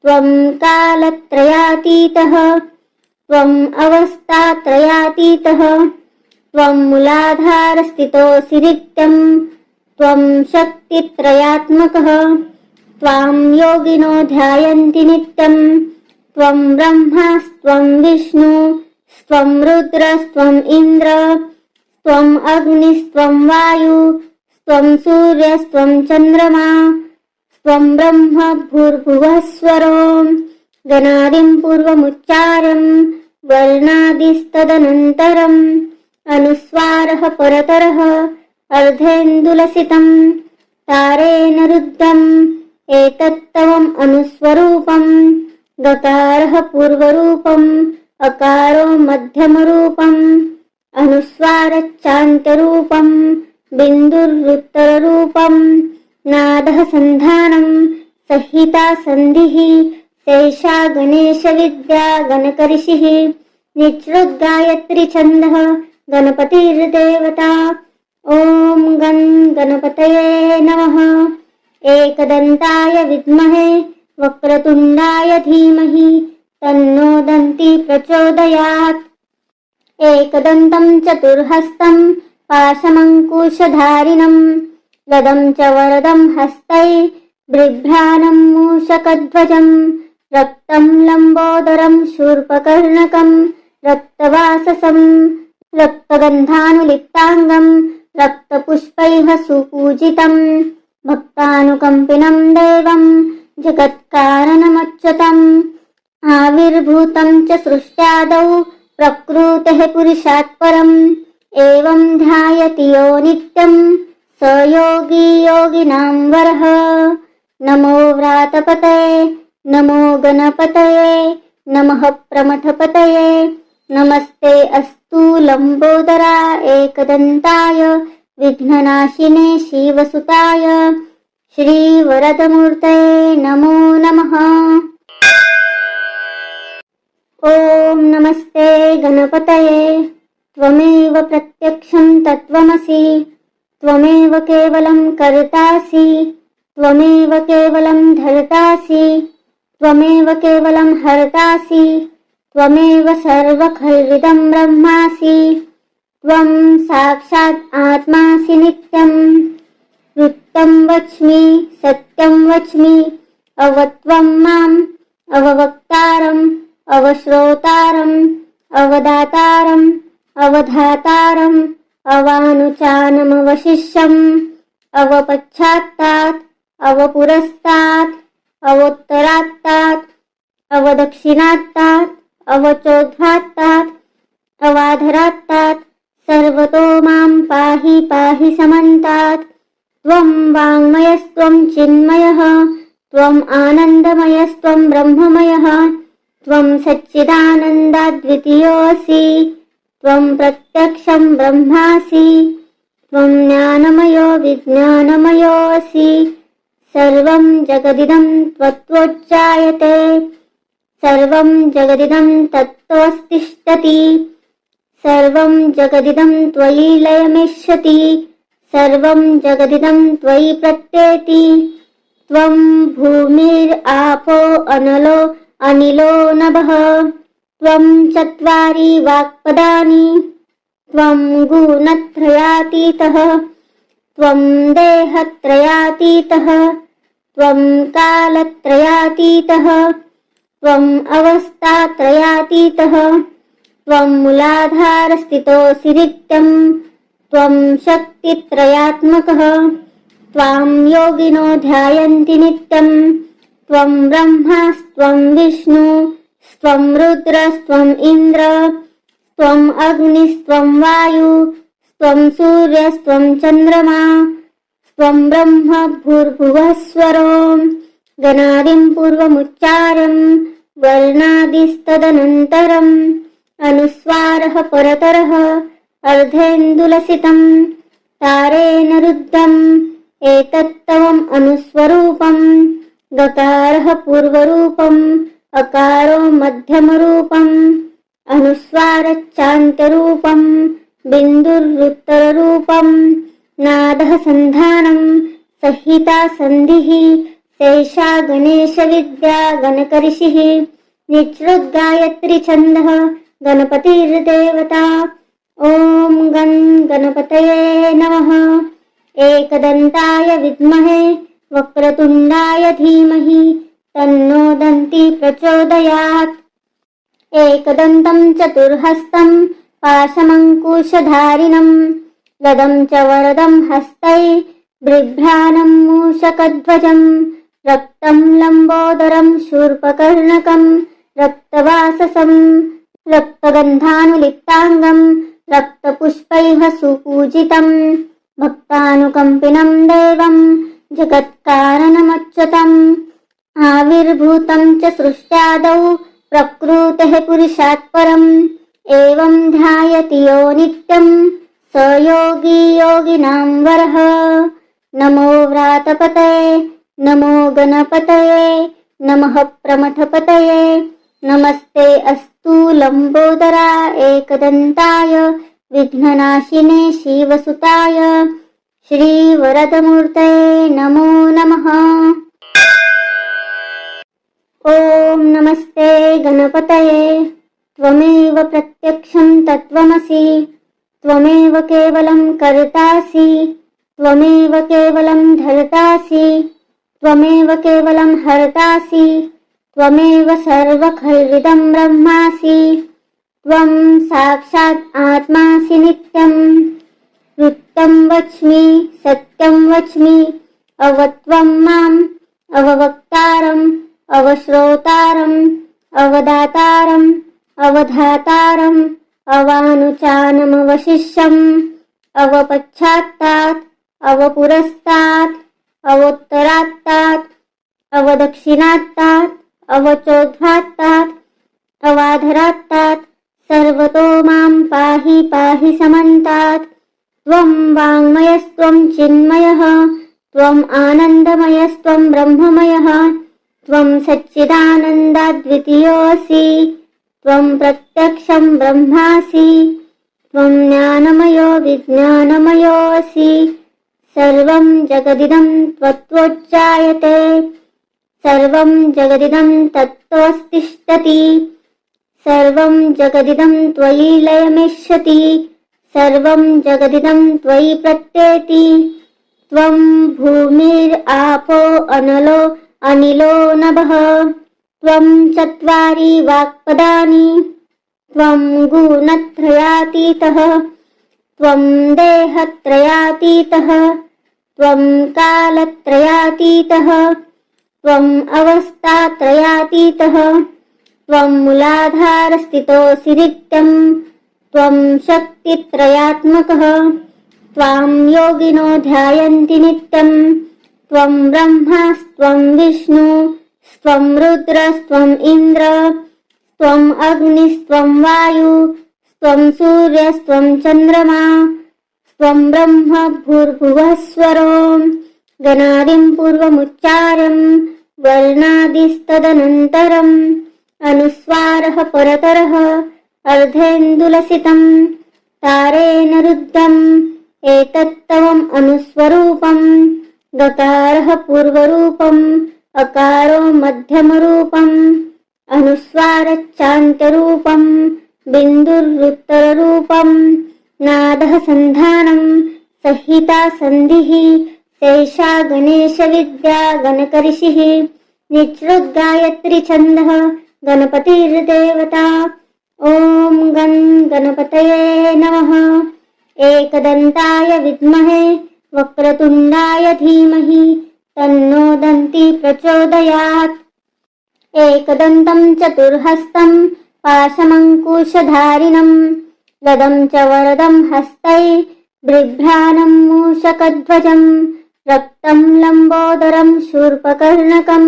[SPEAKER 1] त्वं कालत्रयातीतः त्वम् अवस्थात्रयातीतः त्वं मूलाधारस्थितोऽसि नित्यं त्वं शक्तित्रयात्मकः त्वां योगिनो ध्यायन्ति नित्यं त्वं ब्रह्मास्त्वं विष्णुस्त्वं रुद्रस्त्वम् इन्द्र त्वम् अग्निस्त्वं वायुस्त्वं सूर्यस्त्वं चन्द्रमा त्वं ब्रह्म भूर्भुवः स्वरो गणादिं पूर्वमुच्चारं वर्णादिस्तदनन्तरम् अनुस्वारः परतरः अर्धेन्दुलसितं तारेण रुद्धम् एतत्तवम् अनुस्वरूपम् गकारः पूर्वरूपम् अकारो मध्यमरूपम् अनुस्वारच्चान्तरूपम् बिन्दुरुत्तररूपम् नादः सन्धानम् संहिता सन्धिः शैषा गणेशविद्या गणकऋषिः निचृद्गायत्री छन्दः गणपतिर्देवता ॐ गं गणपतये नमः एकदन्ताय विद्महे वक्रतुण्डाय धीमहि तन्नो दन्ती प्रचोदयात् एकदन्तं चतुर्हस्तं पाशमङ्कुशधारिणं गदं च वरदं हस्तै बिभ्राणं मूषकध्वजं रक्तं लम्बोदरं शूर्पकर्णकं रक्तवाससं रक्तगन्धानुलिप्ताङ्गं रक्तपुष्पैः सुपूजितं भक्तानुकम्पिनं देवं जगत्कारणमच्युतम् आविर्भूतं च सृष्ट्यादौ प्रकृतेः पुरुषात् परम् एवं ध्यायति यो नित्यं स योगी योगिनां वरः नमो व्रातपतये नमो गणपतये नमः प्रमथपतये नमस्ते अस्तु लम्बोदरा एकदन्ताय विघ्ननाशिने शिवसुताय श्रीवरदमूर्तये नमो नमः। ॐ नमस्ते गणपतये त्वमेव प्रत्यक्षं तत्त्वमसि त्वमेव केवलं कर्तासि त्वमेव केवलं धर्तासि त्वमेव केवलं हर्तासि त्वमेव सर्वखल्विदं ब्रह्मासि त्वं साक्षात् आत्मासि नित्यं वृत्तं वच्मि सत्यं वच्मि अवत्वं माम् अववक्तारम् अवश्रोतारम् अवदातारम् अवधातारम् अवानुचानमवशिष्यम् अवपश्चात्तात् अवपुरस्तात् अवोत्तरात्तात् अवदक्षिणात्तात् अवचोद्धात्तात् अवाधरात्तात् सर्वतो मां पाहि पाहि समन्तात् त्वं वाङ्मयस्त्वं चिन्मयः त्वम् आनन्दमयस्त्वं ब्रह्ममयः त्वं सच्चिदानन्दाद्वितीयोऽसि त्वं प्रत्यक्षं ब्रह्मासि त्वं ज्ञानमयो विज्ञानमयोऽसि सर्वं जगदिदं त्वत्तोच्चायते सर्वं जगदिदं तत्त्वस्तिष्ठति सर्वं जगदिदं त्वयि लयमिष्यति सर्वं जगदिदं त्वयि प्रत्येति त्वं भूमिरापो अनलो अनिलो नभः त्वं चत्वारि वाक्पदानि त्वं गुणत्रयातीतः त्वं देहत्रयातीतः त्वं कालत्रयातीतः त्वं अवस्थात्रयातीतः त्वं मूलाधारस्थितोऽसि नित्यं त्वं शक्तित्रयात्मकः त्वां योगिनो ध्यायन्ति नित्यं त्वं ब्रह्मास्त्वं विष्णुस्त्वं रुद्रस्त्वम् इन्द्र त्वम् अग्निस्त्वं वायुस्त्वं सूर्यस्त्वं चन्द्रमा त्वं ब्रह्म भूर्भुवः स्वरो गणादिं पूर्वमुच्चारं वर्णादिस्तदनन्तरम् अनुस्वारः परतरः अर्धेन्दुलसितम् तारेण रुद्धम् एतत्तवम् अनुस्वरूपम् गकारः पूर्वरूपम् अकारो मध्यमरूपम् अनुस्वारच्चान्तरूपम् बिन्दुरुत्तररूपम् नादः सन्धानम् संहिता सन्धिः शेषा गणेशविद्या गणकऋषिः निःसृद्गायत्री छन्दः गणपतिर्देवता। ॐ गणपतये नमः। एकदन्ताय विद्महे वक्रतुण्डाय धीमहि तन्नो दन्ती प्रचोदयात्। एकदन्तं चतुर्हस्तं पाशमङ्कुशधारिणं गदं च वरदं हस्तै बिभ्राणं मूषकध्वजं रक्तं लम्बोदरं शूर्पकर्णकं रक्तवाससं रक्तगन्धानुलिप्ताङ्गं रक्तपुष्पैः सुपूजितं भक्तानुकम्पिनं देवं जगत्कारणमच्युतम् आविर्भूतं च सृष्ट्यादौ प्रकृतेः पुरुषात् परम् एवं ध्यायति यो नित्यं स योगी योगिनां वरः। नमो व्रातपतये नमो गणपतये नमः प्रमथपतये नमस्ते अस्तु लम्बोदरा एकदन्ताय विघ्ननाशिने शिवसुताय श्रीवरदमूर्तये नमो नमः। ॐ नमस्ते गणपतये त्वमेव प्रत्यक्षं तत्त्वमसि त्वमेव केवलं कर्तासि त्वमेव केवलं धर्तासि त्वमेव केवलं हर्तासि त्वमेव सर्वखल्विदं ब्रह्मासि त्वं साक्षात् आत्मासि नित्यं वृत्तं वच्मि सत्यं वच्मि अवत्वं माम् अववक्तारम् अवश्रोतारम् अवदातारम् अवधातारम् अवानुचानमवशिष्यम् अवपश्चात्तात् अवपुरस्तात् अवोत्तरात्तात् अवदक्षिणात्तात् अवचोद्धात्तात् अवाधरात्तात् सर्वतो मां पाहि पाहि समन्तात्। त्वं वाङ्मयस्त्वं चिन्मयः त्वम् आनन्दमयस्त्वं ब्रह्ममयः त्वं सच्चिदानन्दाद्वितीयोऽसि त्वं प्रत्यक्षं ब्रह्मासि त्वं ज्ञानमयो विज्ञानमयोऽसि सर्वं जगदिदं त्वत्तोच्चायते सर्वं जगदिदं तत्त्वस्तिष्ठति सर्वं जगदिदं त्वयि लयमिष्यति सर्वं जगदिदं त्वयि प्रत्येति। त्वं भूमिरापो अनलो अनिलो नभः त्वं चत्वारि वाक्पदानि त्वं गुणत्रयातीतः त्वं देहत्रयातीतः त्वं कालत्रयातीतः त्वं अवस्थात्रयातीतः त्वं मूलाधारस्थितोऽसि नित्यं त्वं शक्तित्रयात्मकः त्वां योगिनो ध्यायन्ति नित्यं त्वं ब्रह्मास्त्वं विष्णुस्त्वं रुद्रस्त्वम् इन्द्र त्वम् अग्निस्त्वं वायुस्त्वं सूर्यस्त्वं चन्द्रमा त्वं ब्रह्म भूर्भुवः स्वरो गणादिं पूर्वमुच्चार्यं वर्णादिस्तदनन्तरम् अनुस्वारः परतरः अर्धेन्दुलसितम् तारेण रुद्धम् एतत्तवम् अनुस्वरूपम् गकारः पूर्वरूपम् अकारो मध्यमरूपम् अनुस्वारच्चान्तरूपम् बिन्दुरुत्तररूपम् नादः सन्धानम् संहिता सन्धिः शेषा गणेशविद्या गणकऋषिः निःसृद्गायत्री छन्दः गणपतिर्देवता। ॐ गणपतये नमः। एकदन्ताय विद्महे वक्रतुण्डाय धीमहि तन्नो दन्ती प्रचोदयात्। एकदन्तं चतुर्हस्तं पाशमङ्कुशधारिणं गदं च वरदं हस्तै बिभ्राणं मूषकध्वजं रक्तं लम्बोदरं शूर्पकर्णकं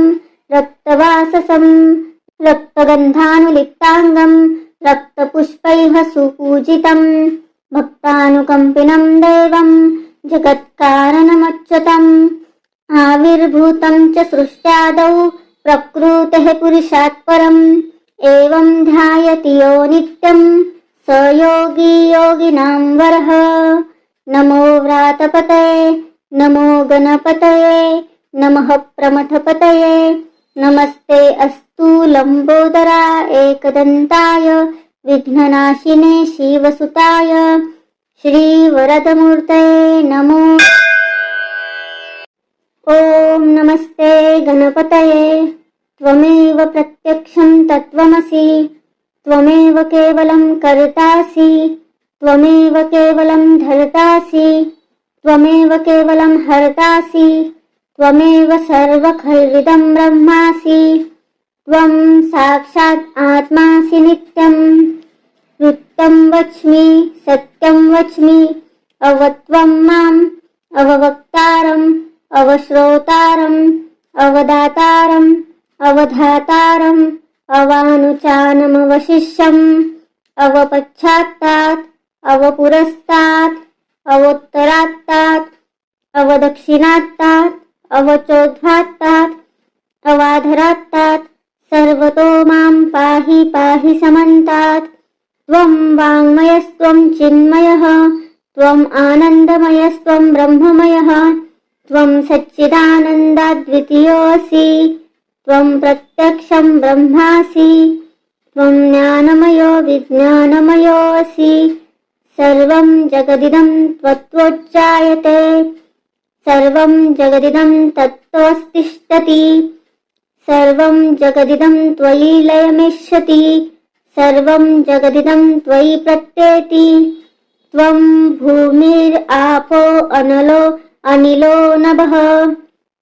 [SPEAKER 1] रक्तवाससं रक्तगन्धानुलिप्ताङ्गं रक्तपुष्पैः सुपूजितं भक्तानुकम्पिनं देवं जगत्कारणमच्युतम् आविर्भूतं च सृष्ट्यादौ प्रकृतेः पुरुषात् परम् एवं ध्यायति यो नित्यं स योगी योगिनां वरः। नमो व्रातपतये नमो गणपतये नमः प्रमथपतये नमस्ते अस्तु लम्बोदरा एकदन्ताय विघ्ननाशिने शिवसुताय श्रीवरदमूर्तये नमो। ॐ नमस्ते गणपतये त्वमेव प्रत्यक्षं तत्त्वमसि त्वमेव केवलं कर्तासि त्वमेव केवलं धर्तासि त्वमेव केवलं हर्तासि त्वमेव सर्वखल्विदं ब्रह्मासि त्वं साक्षात् आत्मासि नित्यम् वृत्तं वच्मि सत्यं वच्मि अवत्वं माम् अववक्तारम् अवश्रोतारम् अवदातारम् अवधातारम् अवानुचानमवशिष्यम् अवपश्चात्तात् अवपुरस्तात् अवोत्तरात्तात् अवदक्षिणात्तात् अवचोद्धात्तात् अवाधरात्तात् सर्वतो मां पाहि पाहि समन्तात्। त्वं वाङ्मयस्त्वं चिन्मयः त्वम् आनन्दमयस्त्वं ब्रह्ममयः त्वं सच्चिदानन्दाद्वितीयोऽसि त्वं प्रत्यक्षं ब्रह्मासि त्वं ज्ञानमयो विज्ञानमयोऽसि सर्वं जगदिदं त्वत्तोच्चायते सर्वं जगदिदं तत्त्वस्तिष्ठति सर्वं जगदिदं त्वयि लयमिष्यति सर्वं जगदिदं त्वयि प्रत्येति त्वं भूमिरापो अनलो अनिलो नभः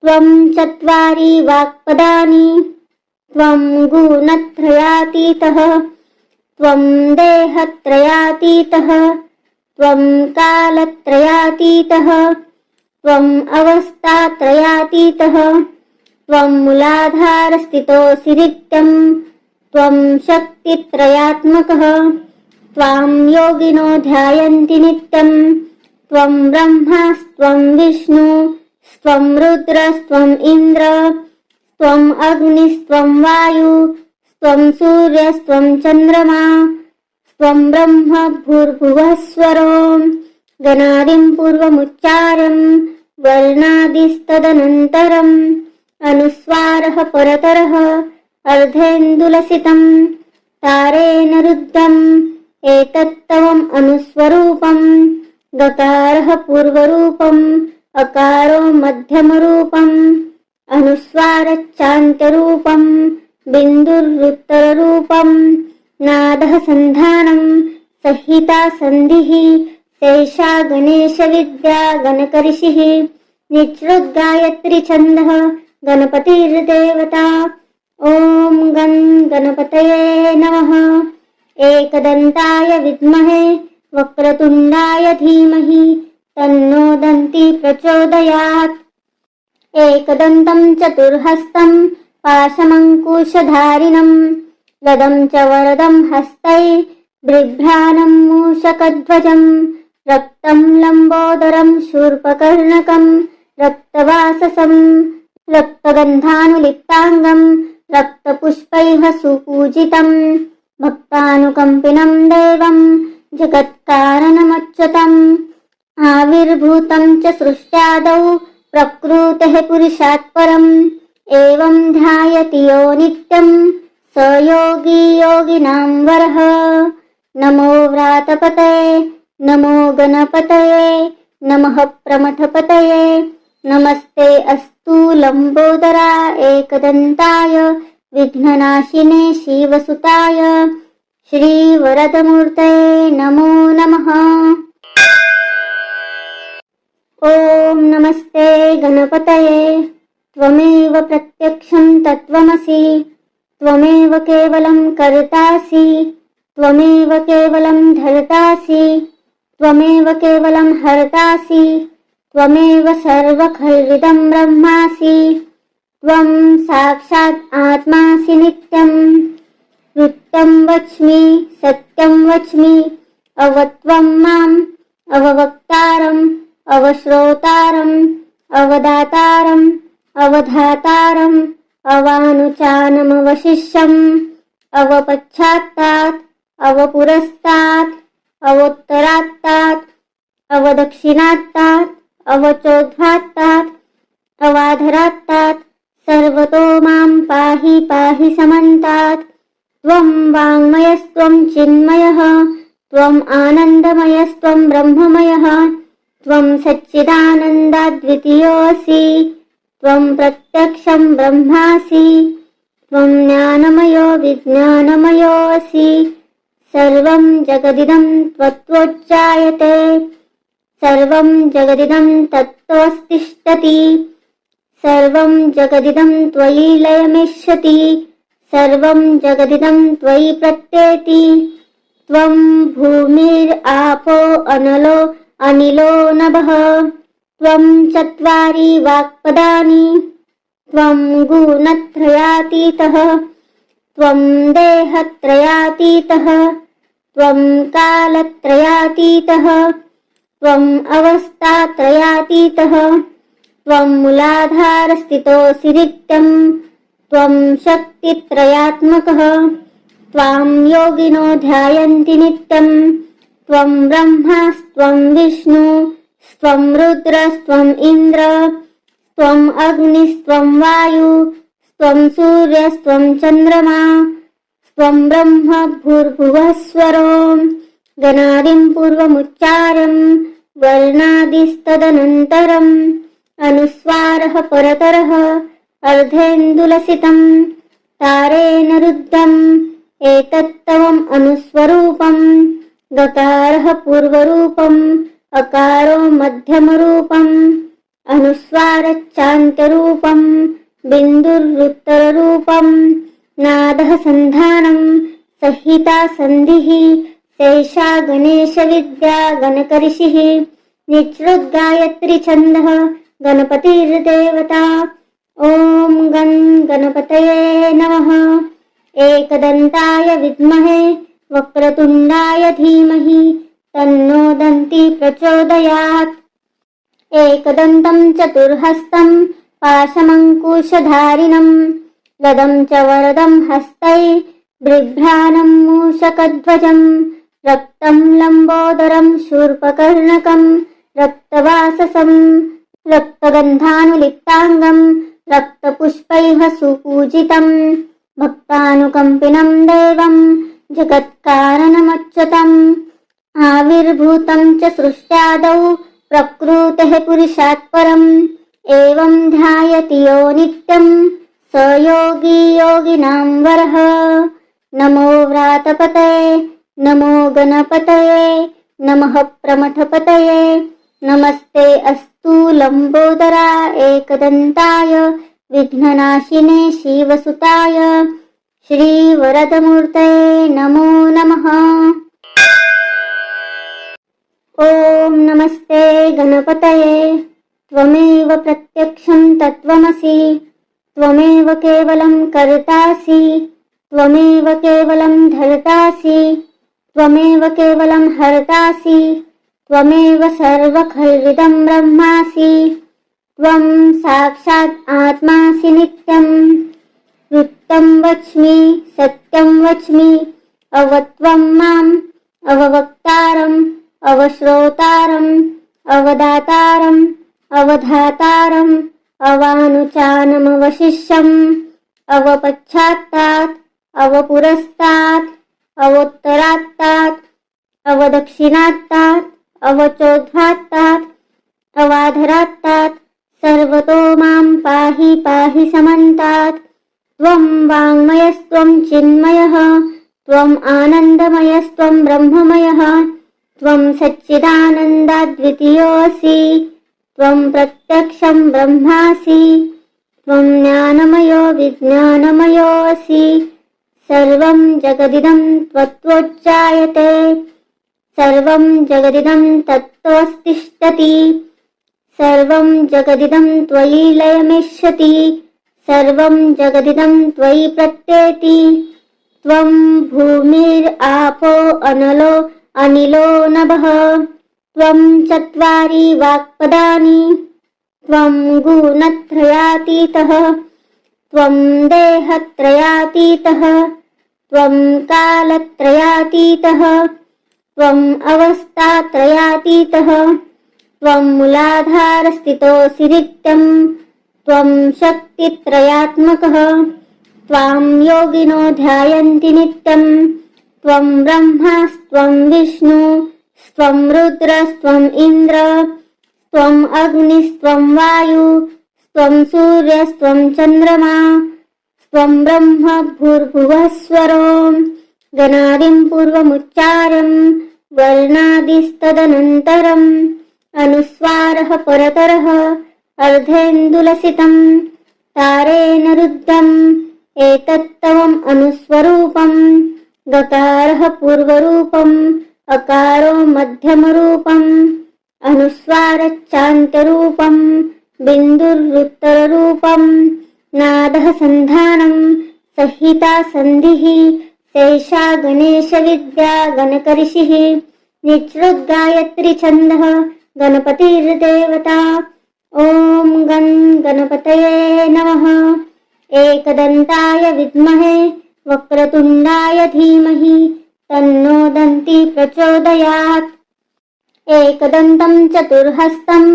[SPEAKER 1] त्वं चत्वारि वाक्पदानि त्वं गुणत्रयातीतः त्वं देहत्रयातीतः त्वं कालत्रयातीतः त्वं अवस्थात्रयातीतः त्वं मूलाधारस्थितोऽसि नित्यं त्वं शक्तित्रयात्मकः त्वां योगिनो ध्यायन्ति नित्यं त्वं ब्रह्मास्त्वं विष्णुस्त्वं रुद्रस्त्वम् इन्द्र त्वम् अग्निस्त्वं वायुस्त्वं सूर्यस्त्वं चन्द्रमा त्वं ब्रह्म भूर्भुवः स्वरो गणादिं पूर्वमुच्चारं वर्णादिस्तदनन्तरम् अनुस्वारः परतरः अर्धेन्दुलसितं तारेण रुद्धम् एतत्तवम् अनुस्वरूपम् गकारः पूर्वरूपम् अकारो मध्यमरूपम् अनुस्वारश्चान्त्यरूपम् बिन्दुरुत्तररूपम् नादः सन्धानम् संहिता सन्धिः शेषा गणेशविद्या गणकऋषिः निःसृद्गायत्री छन्दः गणपतिर्देवता। ॐ गणपतये नमः। एकदन्ताय विद्महे वक्रतुण्डाय धीमहि तन्नो दन्ती प्रचोदयात्। एकदन्तं चतुर्हस्तं पाशमङ्कुशधारिणं गदं च वरदं हस्तै बिभ्राणं मूषकध्वजं रक्तं लम्बोदरं शूर्पकर्णकं रक्तवाससं रक्तगन्धानुलिप्ताङ्गं रक्तपुष्पैः सुपूजितं भक्तानुकम्पिनं देवं जगत्कारणमच्युतम् आविर्भूतं च सृष्ट्यादौ प्रकृतेः पुरुषात् परम् एवं ध्यायति यो नित्यं स योगी योगिनां वरः। नमो व्रातपतये नमो गणपतये नमः प्रमथपतये नमस्ते अस्तु लम्बोदरा एकदन्ताय विघ्ननाशिने शिवसुताय श्रीवरदमूर्तये नमो नमः। ॐ नमस्ते गणपतये त्वमेव प्रत्यक्षं तत्त्वमसि त्वमेव केवलं कर्तासि त्वमेव केवलं धर्तासि त्वमेव केवलं हर्तासि त्वमेव सर्वखल्विदं ब्रह्मासि त्वं साक्षात् आत्मासि नित्यम् वृत्तं वच्मि सत्यं वच्मि अवत्वं माम् अववक्तारम् अवश्रोतारम् अवदातारम् अवधातारम् अवानुचानमवशिष्यम् अवपश्चात्तात् अवपुरस्तात् अवोत्तरात्तात् अवदक्षिणात्तात् अवचोद्धात्तात् अवाधरात्तात् सर्वतो मां पाहि पाहि समन्तात्। त्वं वाङ्मयस्त्वं चिन्मयः त्वम् आनन्दमयस्त्वं ब्रह्ममयः त्वं सच्चिदानन्दाद्वितीयोऽसि त्वं प्रत्यक्षं ब्रह्मासि त्वं ज्ञानमयो विज्ञानमयोऽसि। सर्वं जगदिदं त्वत्तोच्चायते सर्वं जगदिदं तत्त्वस्तिष्ठति सर्वं जगदिदं त्वयि लयमिष्यति सर्वं जगदिदं त्वयि प्रत्येति। त्वं भूमिरापो अनलो अनिलो नभः त्वं चत्वारि वाक्पदानि त्वं गुणत्रयातीतः त्वं देहत्रयातीतः त्वं कालत्रयातीतः त्वम् अवस्थात्रयातीतः त्वं मूलाधारस्थितोऽसि नित्यं त्वं शक्तित्रयात्मकः त्वां योगिनो ध्यायन्ति नित्यं त्वं ब्रह्मास्त्वं विष्णुस्त्वं रुद्रस्त्वम् इन्द्र त्वम् अग्निस्त्वं वायुस्त्वं सूर्यस्त्वं चन्द्रमा त्वं ब्रह्म भूर्भुवः स्वरो गणादिं पूर्वमुच्चार्यं वर्णादिस्तदनन्तरम् अनुस्वारः परतरः अर्धेन्दुलसितं तारेण रुद्धम् एतत्तवम् अनुस्वरूपम् गकारः पूर्वरूपम् अकारो मध्यमरूपम् अनुस्वारच्चान्तरूपम् बिन्दुरुत्तररूपम् नादः सन्धानम् संहिता सन्धिः शेषा गणेशविद्या गणकऋषिः निचृद्गायत्री छन्दः गणपतिर्देवता। ॐ गं गणपतये नमः। एकदन्ताय विद्महे वक्रतुण्डाय धीमहि तन्नो दन्ती प्रचोदयात्। एकदन्तं चतुर्हस्तं पाशमङ्कुशधारिणं गदं च वरदं हस्तै बिभ्राणं मूषकध्वजं रक्तं लम्बोदरं शूर्पकर्णकं रक्तवाससं रक्तगन्धानुलिप्ताङ्गं रक्तपुष्पैः सुपूजितं भक्तानुकम्पिनं देवं जगत्कारणमच्युतम् आविर्भूतं च सृष्ट्यादौ प्रकृतेः पुरुषात् परम् एवं ध्यायति यो नित्यं स योगी योगिनां वरः। नमो व्रातपतये नमो गणपतये नमः प्रमथपतये नमस्ते अस्तु लम्बोदरा एकदन्ताय विघ्ननाशिने शिवसुताय श्रीवरदमूर्तये नमो नमः। ॐ नमस्ते गणपतये त्वमेव प्रत्यक्षं तत्त्वमसि त्वमेव केवलं कर्तासि त्वमेव केवलं धर्तासि त्वमेव केवलं हर्तासि त्वमेव सर्वखल्विदं ब्रह्मासि त्वं साक्षात् आत्मासि नित्यं वृत्तं वच्मि सत्यं वच्मि अवत्वं माम् अववक्तारम् अवश्रोतारम् अवदातारम् अवधातारम् अवानुचानमवशिष्यम् अवपश्चात्तात् अवपुरस्तात् अवोत्तरात्तात् अवदक्षिणात्तात् अवचोद्धात्तात् अवाधरात्तात् सर्वतो मां पाहि पाहि समन्तात्। त्वं वाङ्मयस्त्वं चिन्मयः त्वम् आनन्दमयस्त्वं ब्रह्ममयः त्वं सच्चिदानन्दाद्वितीयोऽसि त्वं प्रत्यक्षं ब्रह्मासि त्वं ज्ञानमयो विज्ञानमयोऽसि। सर्वं जगदिदं त्वत्तोच्चायते सर्वं जगदिदं तत्त्वस्तिष्ठति सर्वं जगदिदं त्वयि लयमिष्यति सर्वं जगदिदं त्वयि प्रत्येति। त्वं भूमिरापो अनलो अनिलो नभः त्वं चत्वारि वाक्पदानि त्वं गुणत्रयातीतः त्वं देहत्रयातीतः त्वं कालत्रयातीतः त्वम् अवस्थात्रयातीतः त्वं मूलाधारस्थितोऽसि नित्यम् त्वं शक्तित्रयात्मकः त्वां योगिनो ध्यायन्ति नित्यम् त्वं ब्रह्मास्त्वं विष्णुस्त्वं रुद्रस्त्वम् इन्द्र त्वम् अग्निस्त्वं वायुस्त्वं सूर्यस्त्वं चन्द्रमा त्वं ब्रह्म भूर्भुवः स्वरो गणादिं पूर्वमुच्चार्यम् वर्णादिस्तदनन्तरम् अनुस्वारः परतरः अर्धेन्दुलसितम् तारेण रुद्धम् एतत्तवम् अनुस्वरूपम् गकारः पूर्वरूपम् अकारो मध्यमरूपम् अनुस्वारच्चान्त्यरूपम् बिन्दुरुत्तररूपम् नादः सन्धानम् संहिता सन्धिः शेषा गणेशविद्या गणकऋषिः निःसृद्गायत्री छन्दः गणपतिर्देवता ॐ गं गणपतये नमः एकदन्ताय विद्महे वक्रतुण्डाय धीमहि तन्नो दन्ती प्रचोदयात् एकदन्तं चतुर्हस्तं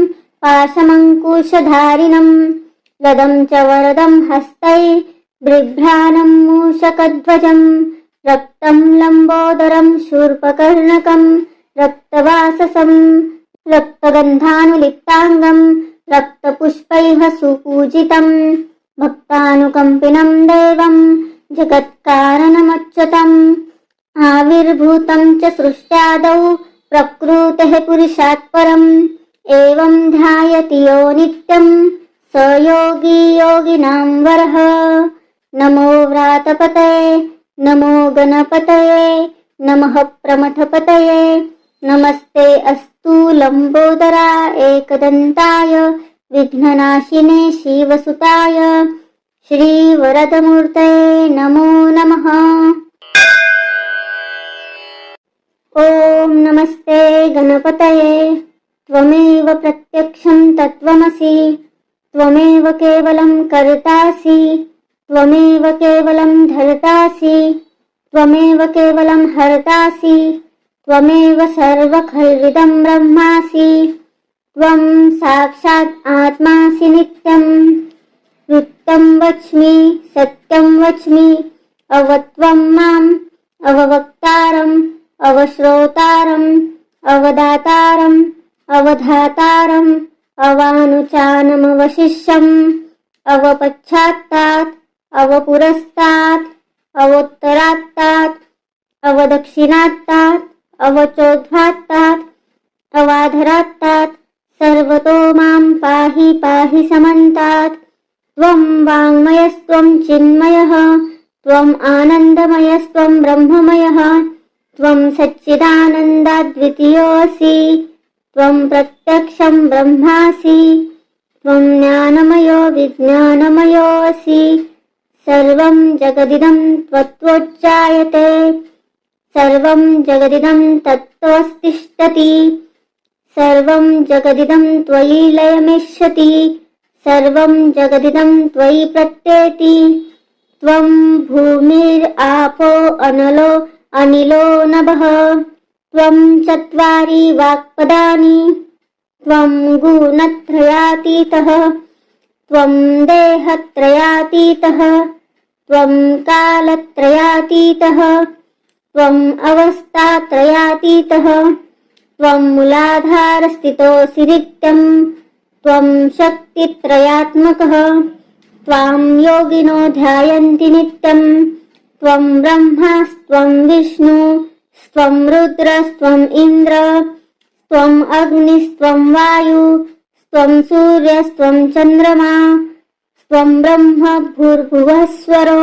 [SPEAKER 1] पाशमङ्कुशधारिणं गदं च वरदं हस्तै बिभ्राणं मूषकध्वजं रक्तं लम्बोदरं शूर्पकर्णकं रक्तवाससं रक्तगन्धानुलिप्ताङ्गं रक्तपुष्पैः सुपूजितं भक्तानुकम्पिनं देवं जगत्कारणमच्युतम् आविर्भूतं च सृष्ट्यादौ प्रकृतेः पुरुषात् परम् एवं ध्यायति यो नित्यं स योगी योगिनां वरः नमो व्रातपतये नमो गणपतये नमः प्रमथपतये नमस्ते अस्तु लम्बोदरा एकदन्ताय विघ्ननाशिने शिवसुताय श्रीवरदमूर्तये नमो नमः। ॐ नमस्ते गणपतये त्वमेव प्रत्यक्षं तत्त्वमसि त्वमेव केवलं कर्तासि त्वमेव केवलं धर्तासि त्वमेव केवलं हर्तासि त्वमेव सर्वखल्विदं ब्रह्मासि त्वं साक्षात् आत्मासि नित्यम् वृत्तं वच्मि सत्यं वच्मि अवत्वं माम् अववक्तारम् अवश्रोतारम् अवदातारम् अवधातारम् अवानुचानमवशिष्यम् अवपश्चात्तात् अवपुरस्तात् अवोत्तरात्तात् अवदक्षिणात्तात् अवचोद्धात्तात् अवाधरात्तात् सर्वतो मां पाहि पाहि समन्तात् त्वं वाङ्मयस्त्वं चिन्मयः त्वम् आनन्दमयस्त्वं ब्रह्ममयः त्वं सच्चिदानन्दाद्वितीयोऽसि त्वं प्रत्यक्षं ब्रह्मासि त्वं ज्ञानमयो विज्ञानमयोऽसि सर्वं जगदिदं त्वत्तोच्चायते सर्वं जगदिदं तत्त्वस्तिष्ठति सर्वं जगदिदं त्वयि लयमिष्यति सर्वं जगदिदं त्वयि प्रत्येति त्वं भूमिरापो अनलो अनिलो नभः त्वं चत्वारि वाक्पदानि त्वं गुणत्रयातीतः त्वं देहत्रयातीतः त्वं कालत्रयातीतः त्वम् अवस्थात्रयातीतः त्वं मूलाधारस्थितोऽसि नित्यम् त्वं शक्तित्रयात्मकः त्वां योगिनो ध्यायन्ति नित्यम् त्वं ब्रह्मास्त्वं विष्णुस्त्वं रुद्रस्त्वम् इन्द्र त्वम् अग्निस्त्वं वायुस्त्वं सूर्यस्त्वं चन्द्रमा त्वं ब्रह्म भूर्भुवः स्वरो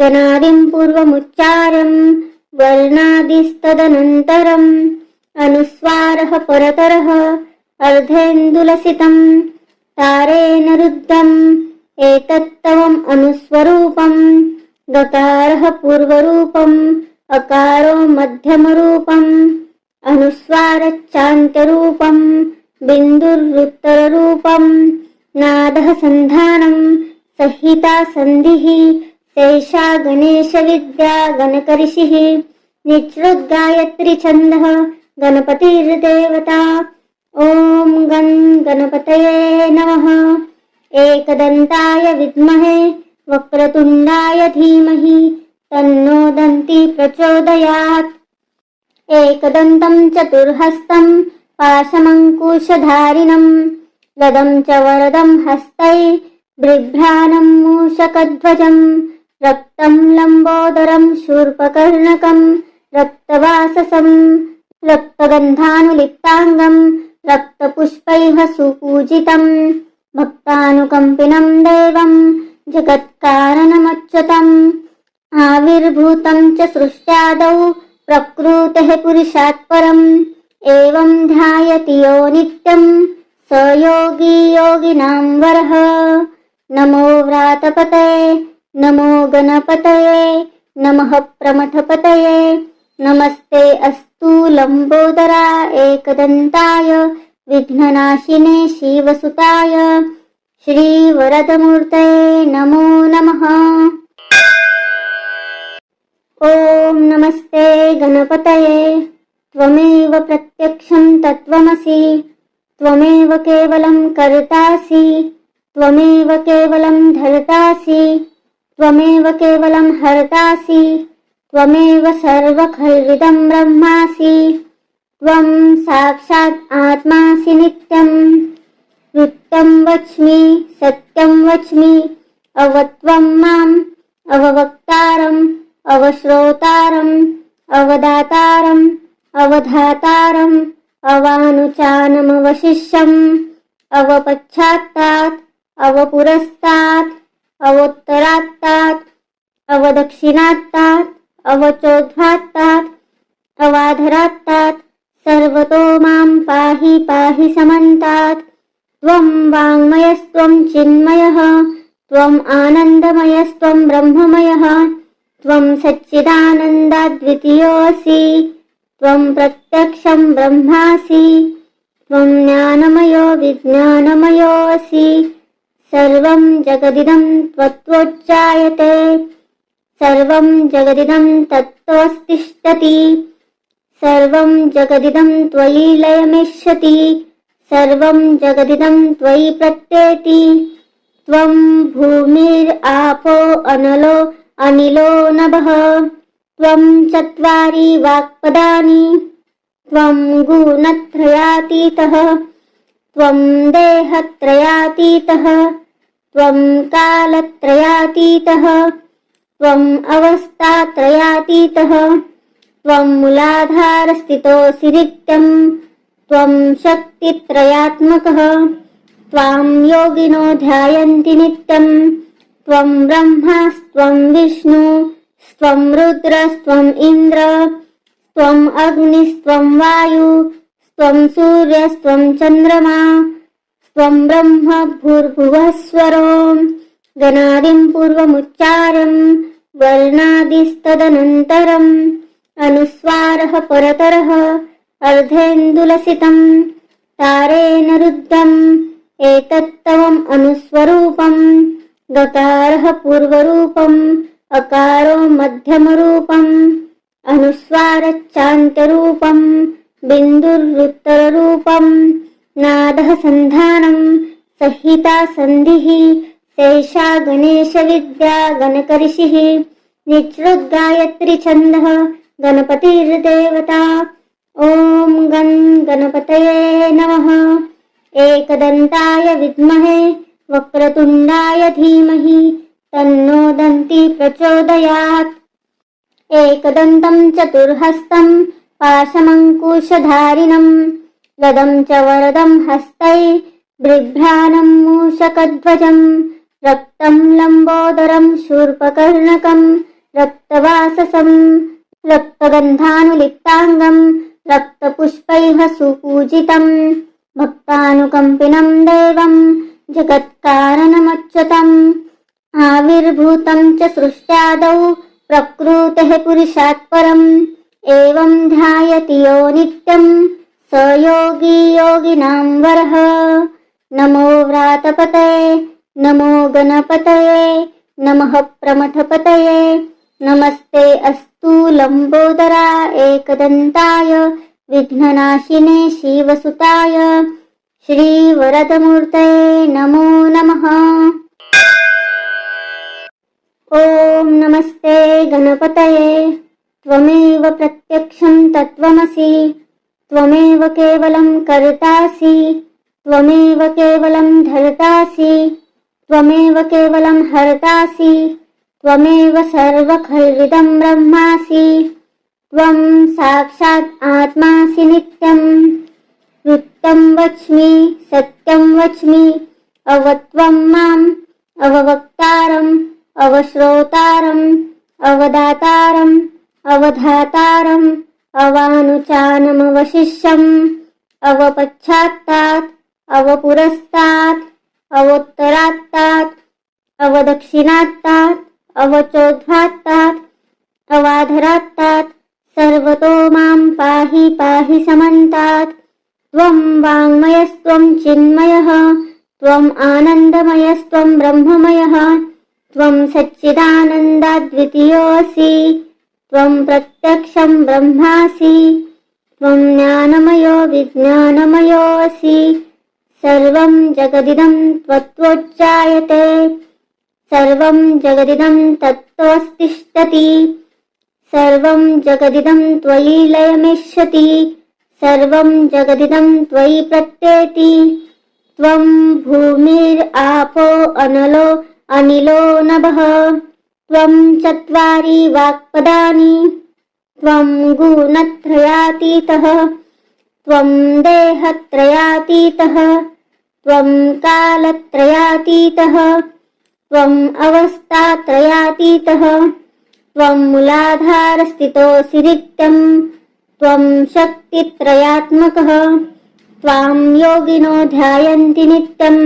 [SPEAKER 1] गणादिं पूर्वमुच्चार्यम् वर्णादिस्तदनन्तरम् अनुस्वारः परतरः अर्धेन्दुलसितम् तारेण रुद्धम् एतत्तवम् अनुस्वरूपम् गकारः पूर्वरूपम् अकारो मध्यमरूपम् अनुस्वारच्चान्त्यरूपम् बिन्दुरुत्तररूपम् नादः सन्धानम् संहिता सन्धिः शेषा गणेशविद्या गणकऋषिः निःसृद्गायत्री छन्दः गणपतिर्देवता। ॐ गं गणपतये नमः। एकदन्ताय विद्महे वक्रतुण्डाय धीमहि तन्नो दन्ती प्रचोदयात्। एकदन्तं चतुर्हस्तं पाशमङ्कुशधारिणं गदं च वरदं हस्तै बिभ्राणं मूषकध्वजं रक्तं लम्बोदरं शूर्पकर्णकं रक्तवाससं रक्तगन्धानुलिप्ताङ्गं रक्तपुष्पैः सुपूजितं भक्तानुकम्पिनं देवं जगत्कारणमच्युतम् आविर्भूतं च सृष्ट्यादौ प्रकृतेः पुरुषात् परम् एवं ध्यायति यो नित्यं स योगी योगिनां वरः। नमो व्रातपतये नमो गणपतये नमः प्रमथपतये नमस्ते अस्तु लम्बोदरा एकदन्ताय विघ्ननाशिने शिवसुताय श्रीवरदमूर्तये नमो नमः। ॐ नमस्ते गणपतये त्वमेव प्रत्यक्षं तत्त्वमसि त्वमेव केवलं कर्तासि त्वमेव केवलं धर्तासि त्वमेव केवलं हर्तासि त्वमेव सर्वखल्विदं ब्रह्मासि त्वं साक्षात् आत्मासि नित्यं वृत्तं वच्मि सत्यं वच्मि अवत्वं माम् अववक्तारम् अवश्रोतारम् अवदातारम् अवधातारम् अवानुचानमवशिष्यम् अवपश्चात्तात् अवपुरस्तात् अवोत्तरात्तात् अवदक्षिणात्तात् अवचोद्धात्तात् अवाधरात्तात् सर्वतो मां पाहि पाहि समन्तात्। त्वं वाङ्मयस्त्वं चिन्मयः त्वम् आनन्दमयस्त्वं ब्रह्ममयः त्वं सच्चिदानन्दाद्वितीयोऽसि त्वं प्रत्यक्षं ब्रह्मासि त्वं ज्ञानमयो विज्ञानमयोऽसि सर्वं जगदिदं त्वत्तोच्चायते सर्वं जगदिदं तत्त्वस्तिष्ठति सर्वं जगदिदं त्वयि लयमिष्यति सर्वं जगदिदं त्वयि प्रत्येति। त्वं भूमिरापो अनलो अनिलो नभः त्वं चत्वारि वाक्पदानि त्वं गुणत्रयातीतः त्वं देहत्रयातीतः त्वं कालत्रयातीतः त्वं अवस्थात्रयातीतः त्वं मूलाधारस्थितोऽसि नित्यं त्वं शक्तित्रयात्मकः त्वां योगिनो ध्यायन्ति नित्यं त्वं ब्रह्मास्त्वं विष्णुस्त्वं रुद्रस्त्वम् इन्द्र त्वम् अग्निस्त्वं वायुस्त्वं सूर्यस्त्वं चन्द्रमा त्वं ब्रह्म भूर्भुवः स्वरो गणादिं पूर्वमुच्चार्यं वर्णादिस्तदनन्तरम् अनुस्वारः परतरः अर्धेन्दुलसितं तारेण रुद्धम् एतत्तवम् अनुस्वरूपम् गकारः पूर्वरूपम् अकारो मध्यमरूपम् अनुस्वारच्चान्त्यरूपम् बिन्दुरुत्तररूपम् नादः सन्धानम् संहिता सन्धिः शेषा गणेशविद्या गणकऋषिः निःसृद्गायत्री छन्दः गणपतिर्देवता। ॐ गं गणपतये नमः। एकदन्ताय विद्महे वक्रतुण्डाय धीमहि तन्नो दन्ती प्रचोदयात्। एकदन्तं चतुर्हस्तं पाशमङ्कुशधारिणं गदं च वरदं हस्तै बिभ्राणं मूषकध्वजं रक्तं लम्बोदरं शूर्पकर्णकं रक्तवाससं रक्तगन्धानुलिप्ताङ्गं रक्तपुष्पैः सुपूजितं भक्तानुकम्पिनं देवं जगत्कारणमच्युतम् आविर्भूतं च सृष्ट्यादौ प्रकृतेः पुरुषात् परम् एवं ध्यायति यो नित्यं स योगी योगिनां वरः। नमो व्रातपतये नमो गणपतये नमः प्रमथपतये नमस्ते अस्तु लंबोदरा एकदन्ताय विघ्ननाशिने शिवसुताय श्रीवरदमूर्तये नमो नमः। ॐ नमस्ते गणपतये त्वमेव प्रत्यक्षं तत्त्वमसि त्वमेव केवलं कर्तासि त्वमेव केवलं धर्तासि त्वमेव केवलं हर्तासि त्वमेव सर्वखल्विदं ब्रह्मासि त्वं साक्षात् आत्मासि नित्यं। वृत्तं वच्मि सत्यं वच्मि अवत्वं माम् अववक्तारम् अवश्रोतारम् अवदातारम् अवधातारम् अवानुचानमवशिष्यम् अवपश्चात्तात् अवपुरस्तात् अवोत्तरात्तात् अवदक्षिणात्तात् अवचोद्धात्तात् अवाधरात्तात् सर्वतो मां पाहि पाहि समन्तात्। त्वं वाङ्मयस्त्वं चिन्मयः त्वम् आनन्दमयस्त्वं ब्रह्ममयः त्वं सच्चिदानन्दाद्वितीयोऽसि त्वं प्रत्यक्षं ब्रह्मासि त्वं ज्ञानमयो विज्ञानमयोऽसि। सर्वं जगदिदं त्वत्तोच्चायते सर्वं जगदिदं तत्त्वस्तिष्ठति सर्वं जगदिदं त्वयि लयमिष्यति सर्वं जगदिदं त्वयि प्रत्येति। त्वं भूमिरापो अनलो अनिलो नभः त्वं चत्वारि वाक्पदानि त्वं गुणत्रयातीतः त्वं देहत्रयातीतः त्वं कालत्रयातीतः त्वं अवस्थात्रयातीतः त्वं मूलाधारस्थितोऽसि नित्यं त्वं शक्तित्रयात्मकः त्वां योगिनो ध्यायन्ति नित्यं।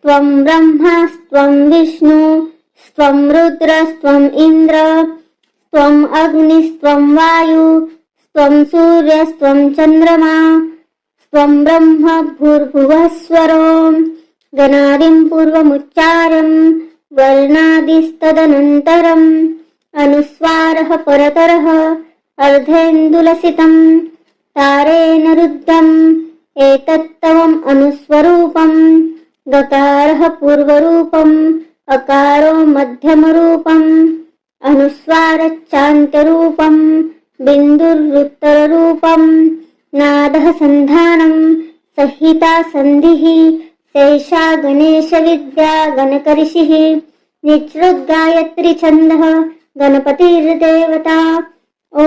[SPEAKER 1] त्वं ब्रह्मास्त्वं विष्णुस्त्वं रुद्रस्त्वं इन्द्र त्वं अग्निस्त्वं वायुस्त्वं सूर्यस्त्वं चन्द्रमा त्वं ब्रह्म भूर्भुवः स्वरो गणादिं पूर्वमुच्चारं वर्णादिस्तदनन्तरम् अनुस्वारः परतरः अर्धेन्दुलसितं तारेण रुद्धम् एतत्तवम् अनुस्वरूपम् गकारः पूर्वरूपम् अकारो मध्यमरूपम् अनुस्वारच्चान्त्यरूपम् बिन्दुरुत्तररूपम् नादः सन्धानम् संहिता सन्धिः शेषा गणेशविद्या गणकऋषिः निचृद्गायत्री छन्दः गणपतिर्देवता। ॐ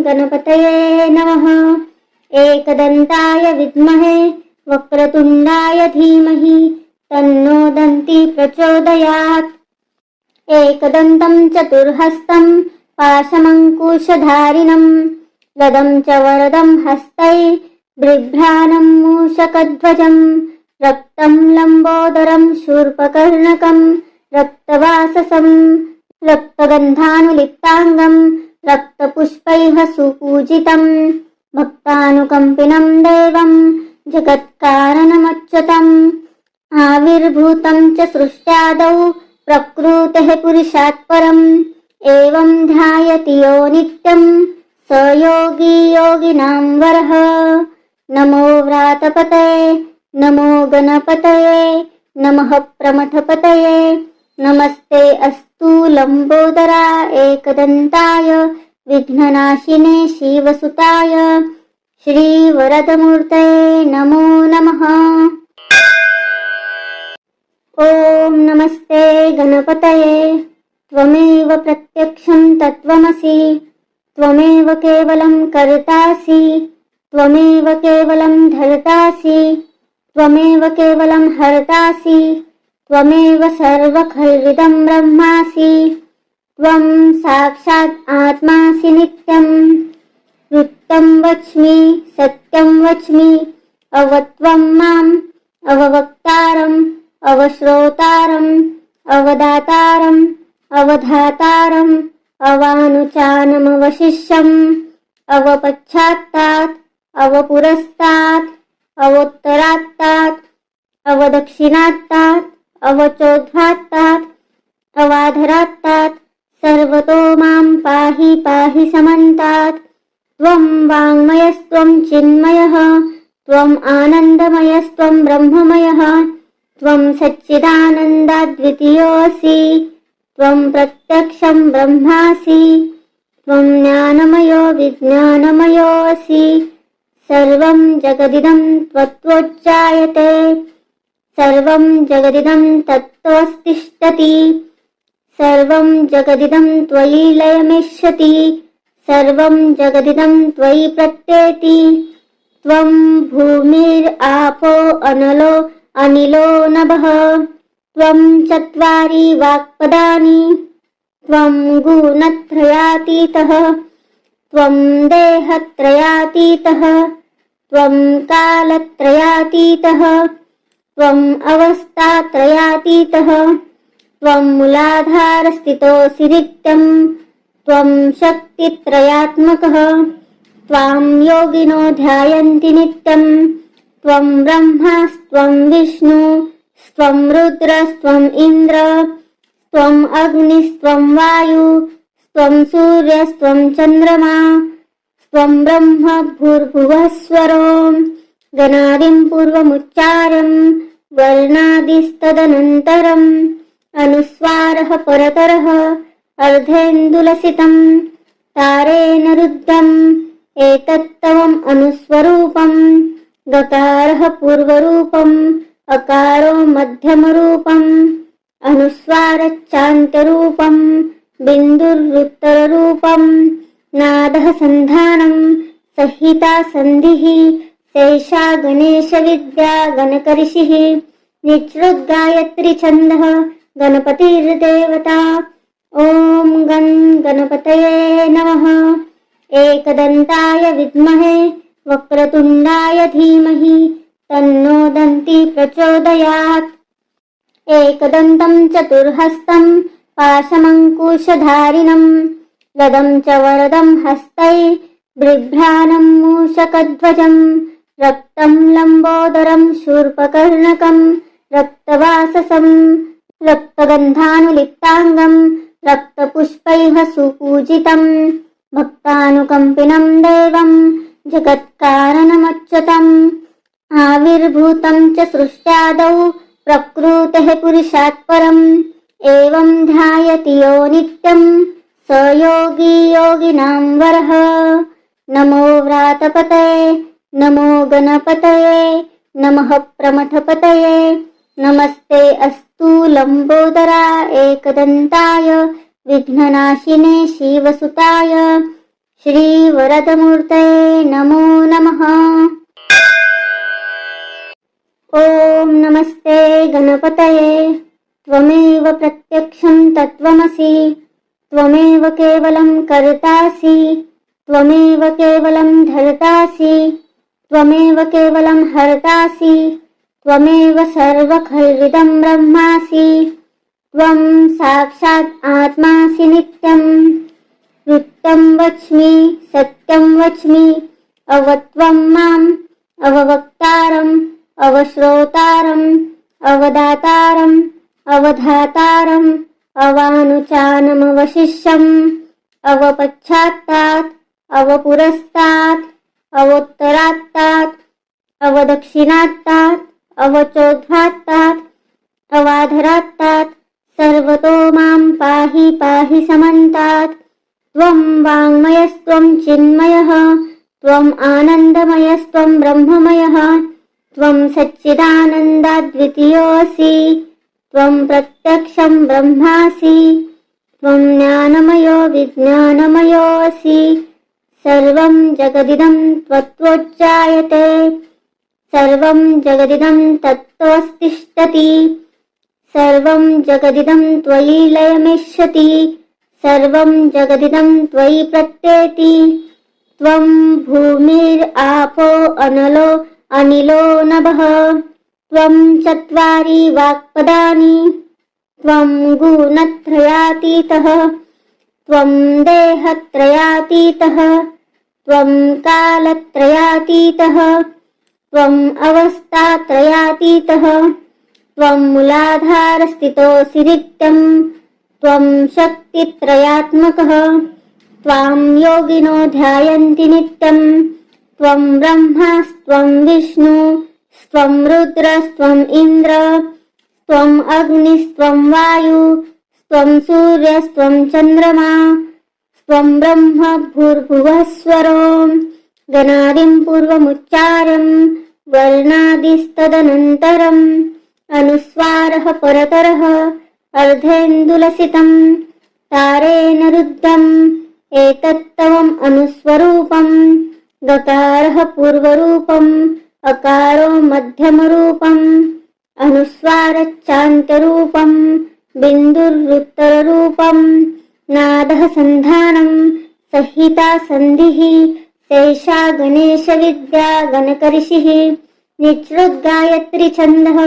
[SPEAKER 1] गणपतये नमः। एकदन्ताय विद्महे वक्रतुण्डाय धीमहि तन्नो दन्ती प्रचोदयात्। एकदन्तं चतुर्हस्तं पाशमङ्कुशधारिणं गदं च वरदं हस्तैः बिभ्राणं मूषकध्वजं रक्तं लम्बोदरं शूर्पकर्णकं रक्तवाससं रक्तगन्धानुलिप्ताङ्गं रक्तपुष्पैः सुपूजितं भक्तानुकम्पिनं देवं जगत्कारणमच्युतम्। आविर्भूतं च सृष्ट्यादौ प्रकृतेः पुरुषात् परम् एवं ध्यायति यो नित्यं स योगी योगिनां वरः। नमो व्रातपतये नमो गणपतये नमः प्रमथपतये नमस्ते अस्तु लंबोदरा एकदन्ताय विघ्ननाशिने शिवसुताय श्रीवरदमूर्तये नमो नमः। ॐ नमस्ते गणपतये त्वमेव प्रत्यक्षं तत्त्वमसि त्वमेव केवलं कर्तासि त्वमेव केवलं धर्तासि त्वमेव केवलं हर्तासि त्वमेव सर्वखल्विदं ब्रह्मासि त्वं साक्षात् आत्मासि नित्यं। वृत्तं वच्मि सत्यं वच्मि अवत्वं माम् अववक्तारम् अवश्रोतारम् अवदातारम् अवधातारम् अवानुचानमवशिष्यम् अवपश्चात्तात् अवपुरस्तात् अवोत्तरात्तात् अवदक्षिणात्तात् अवचोद्धात्तात् अवाधरात्तात् सर्वतो मां पाहि पाहि समन्तात्। त्वं वाङ्मयस्त्वं चिन्मयः त्वम् आनन्दमयस्त्वं ब्रह्ममयः त्वं सच्चिदानन्दाद्वितीयोऽसि त्वं प्रत्यक्षं ब्रह्मासि त्वं ज्ञानमयो विज्ञानमयोऽसि। सर्वं जगदिदं त्वत्तोच्चायते सर्वं जगदिदं तत्त्वस्तिष्ठति सर्वं जगदिदं त्वयि लयमिष्यति सर्वं जगदिदं त्वयि प्रत्येति। त्वं भूमिरापो अनलो अनिलो नभः त्वं चत्वारि वाक्पदानि त्वं गुणत्रयातीतः त्वं देहत्रयातीतः त्वं कालत्रयातीतः त्वम् अवस्थात्रयातीतः त्वं मूलाधारस्थितोऽसि नित्यं त्वं शक्तित्रयात्मकः त्वां योगिनो ध्यायन्ति नित्यं त्वं ब्रह्मास्त्वं विष्णुस्त्वं रुद्रस्त्वम् इन्द्र त्वम् अग्निस्त्वं वायुस्त्वं सूर्यस्त्वं चन्द्रमा त्वं ब्रह्म भूर्भुवः स्वरो गणादिं पूर्वमुच्चार्यं वर्णादिस्तदनन्तरम् अनुस्वारः परतरः अर्धेन्दुलसितं तारेण रुद्धम् एतत्तवम् अनुस्वरूपम् गकारः पूर्वरूपम् अकारो मध्यमरूपम् अनुस्वारच्चान्तरूपम् बिन्दुरुत्तररूपम् नादः सन्धानम् संहिता सन्धिः शैषा गणेशविद्या गणकऋषिः निचृद्गायत्री छन्दः गणपतिर्देवता। ॐ गं गणपतये नमः। एकदन्ताय विद्महे वक्रतुण्डाय धीमहि तन्नो दन्ती प्रचोदयात्। एकदन्तं चतुर्हस्तं पाशमङ्कुशधारिणं गदं च वरदं हस्तै बिभ्राणं मूषकध्वजं रक्तं लम्बोदरं शूर्पकर्णकं रक्तवाससं रक्तगन्धानुलिप्ताङ्गं रक्तपुष्पैः सुपूजितं भक्तानुकम्पिनं देवं जगत्कारणमच्युतम् आविर्भूतं च सृष्ट्यादौ प्रकृतेः पुरुषात् परम् एवं ध्यायति यो नित्यं स योगी योगिनां वरः। नमो व्रातपतये नमो गणपतये नमः प्रमथपतये नमस्ते अस्तु लम्बोदरा एकदन्ताय विघ्ननाशिने शिवसुताय श्रीवरदमूर्तये नमो नमः। ॐ नमस्ते गणपतये त्वमेव प्रत्यक्षं तत्त्वमसि त्वमेव केवलं कर्तासि त्वमेव केवलं धर्तासि त्वमेव केवलं हर्तासि त्वमेव सर्वखल्विदं ब्रह्मासि त्वं साक्षात् आत्मासि नित्यं वृत्तं वच्मि सत्यं वच्मि अवत्वं माम् अववक्तारम् अवश्रोतारम् अवदातारम् अवधातारम् अवानुचानमवशिष्यम् अवपश्चात्तात् अवपुरस्तात् अवोत्तरात्तात् अवदक्षिणात्तात् अवचोद्धात्तात् अवाधरात्तात् सर्वतो मां पाहि पाहि समन्तात्। त्वं वाङ्मयस्त्वं चिन्मयः त्वम् आनन्दमयस्त्वं ब्रह्ममयः त्वं सच्चिदानन्दाद्वितीयोऽसि त्वं प्रत्यक्षं ब्रह्मासि त्वं ज्ञानमयो विज्ञानमयोऽसि। सर्वं जगदिदं त्वत्तोच्चायते सर्वं जगदिदं तत्त्वस्तिष्ठति सर्वं जगदिदं त्वयि लयमिष्यति सर्वं जगदिदं त्वयि प्रत्येति। त्वं भूमिरापो अनलो अनिलो नभः त्वं चत्वारि वाक्पदानि त्वं गुणत्रयातीतः त्वं देहत्रयातीतः त्वं कालत्रयातीतः त्वम् अवस्थात्रयातीतः त्वं मूलाधारस्थितोऽसि नित्यम् त्वं शक्तित्रयात्मकः त्वां योगिनो ध्यायन्ति नित्यम् त्वं ब्रह्मास्त्वं विष्णुस्त्वं रुद्रस्त्वम् इन्द्र त्वम् अग्निस्त्वं वायुस्त्वं सूर्यस्त्वं चन्द्रमा त्वं ब्रह्म भूर्भुवः स्वरो गणादिं पूर्वमुच्चार्यं वर्णादिस्तदनन्तरम् अनुस्वारः परतरः अर्धेन्दुलसितं तारेण रुद्धम् एतत्तवम् अनुस्वरूपम् गकारः पूर्वरूपम् अकारो मध्यमरूपम् अनुस्वारच्चान्त्यरूपम् बिन्दुरुत्तररूपम् नादः सन्धानम् संहिता सन्धिः सैषा गणेशविद्या गणकऋषिः निःसृद्गायत्री छन्दः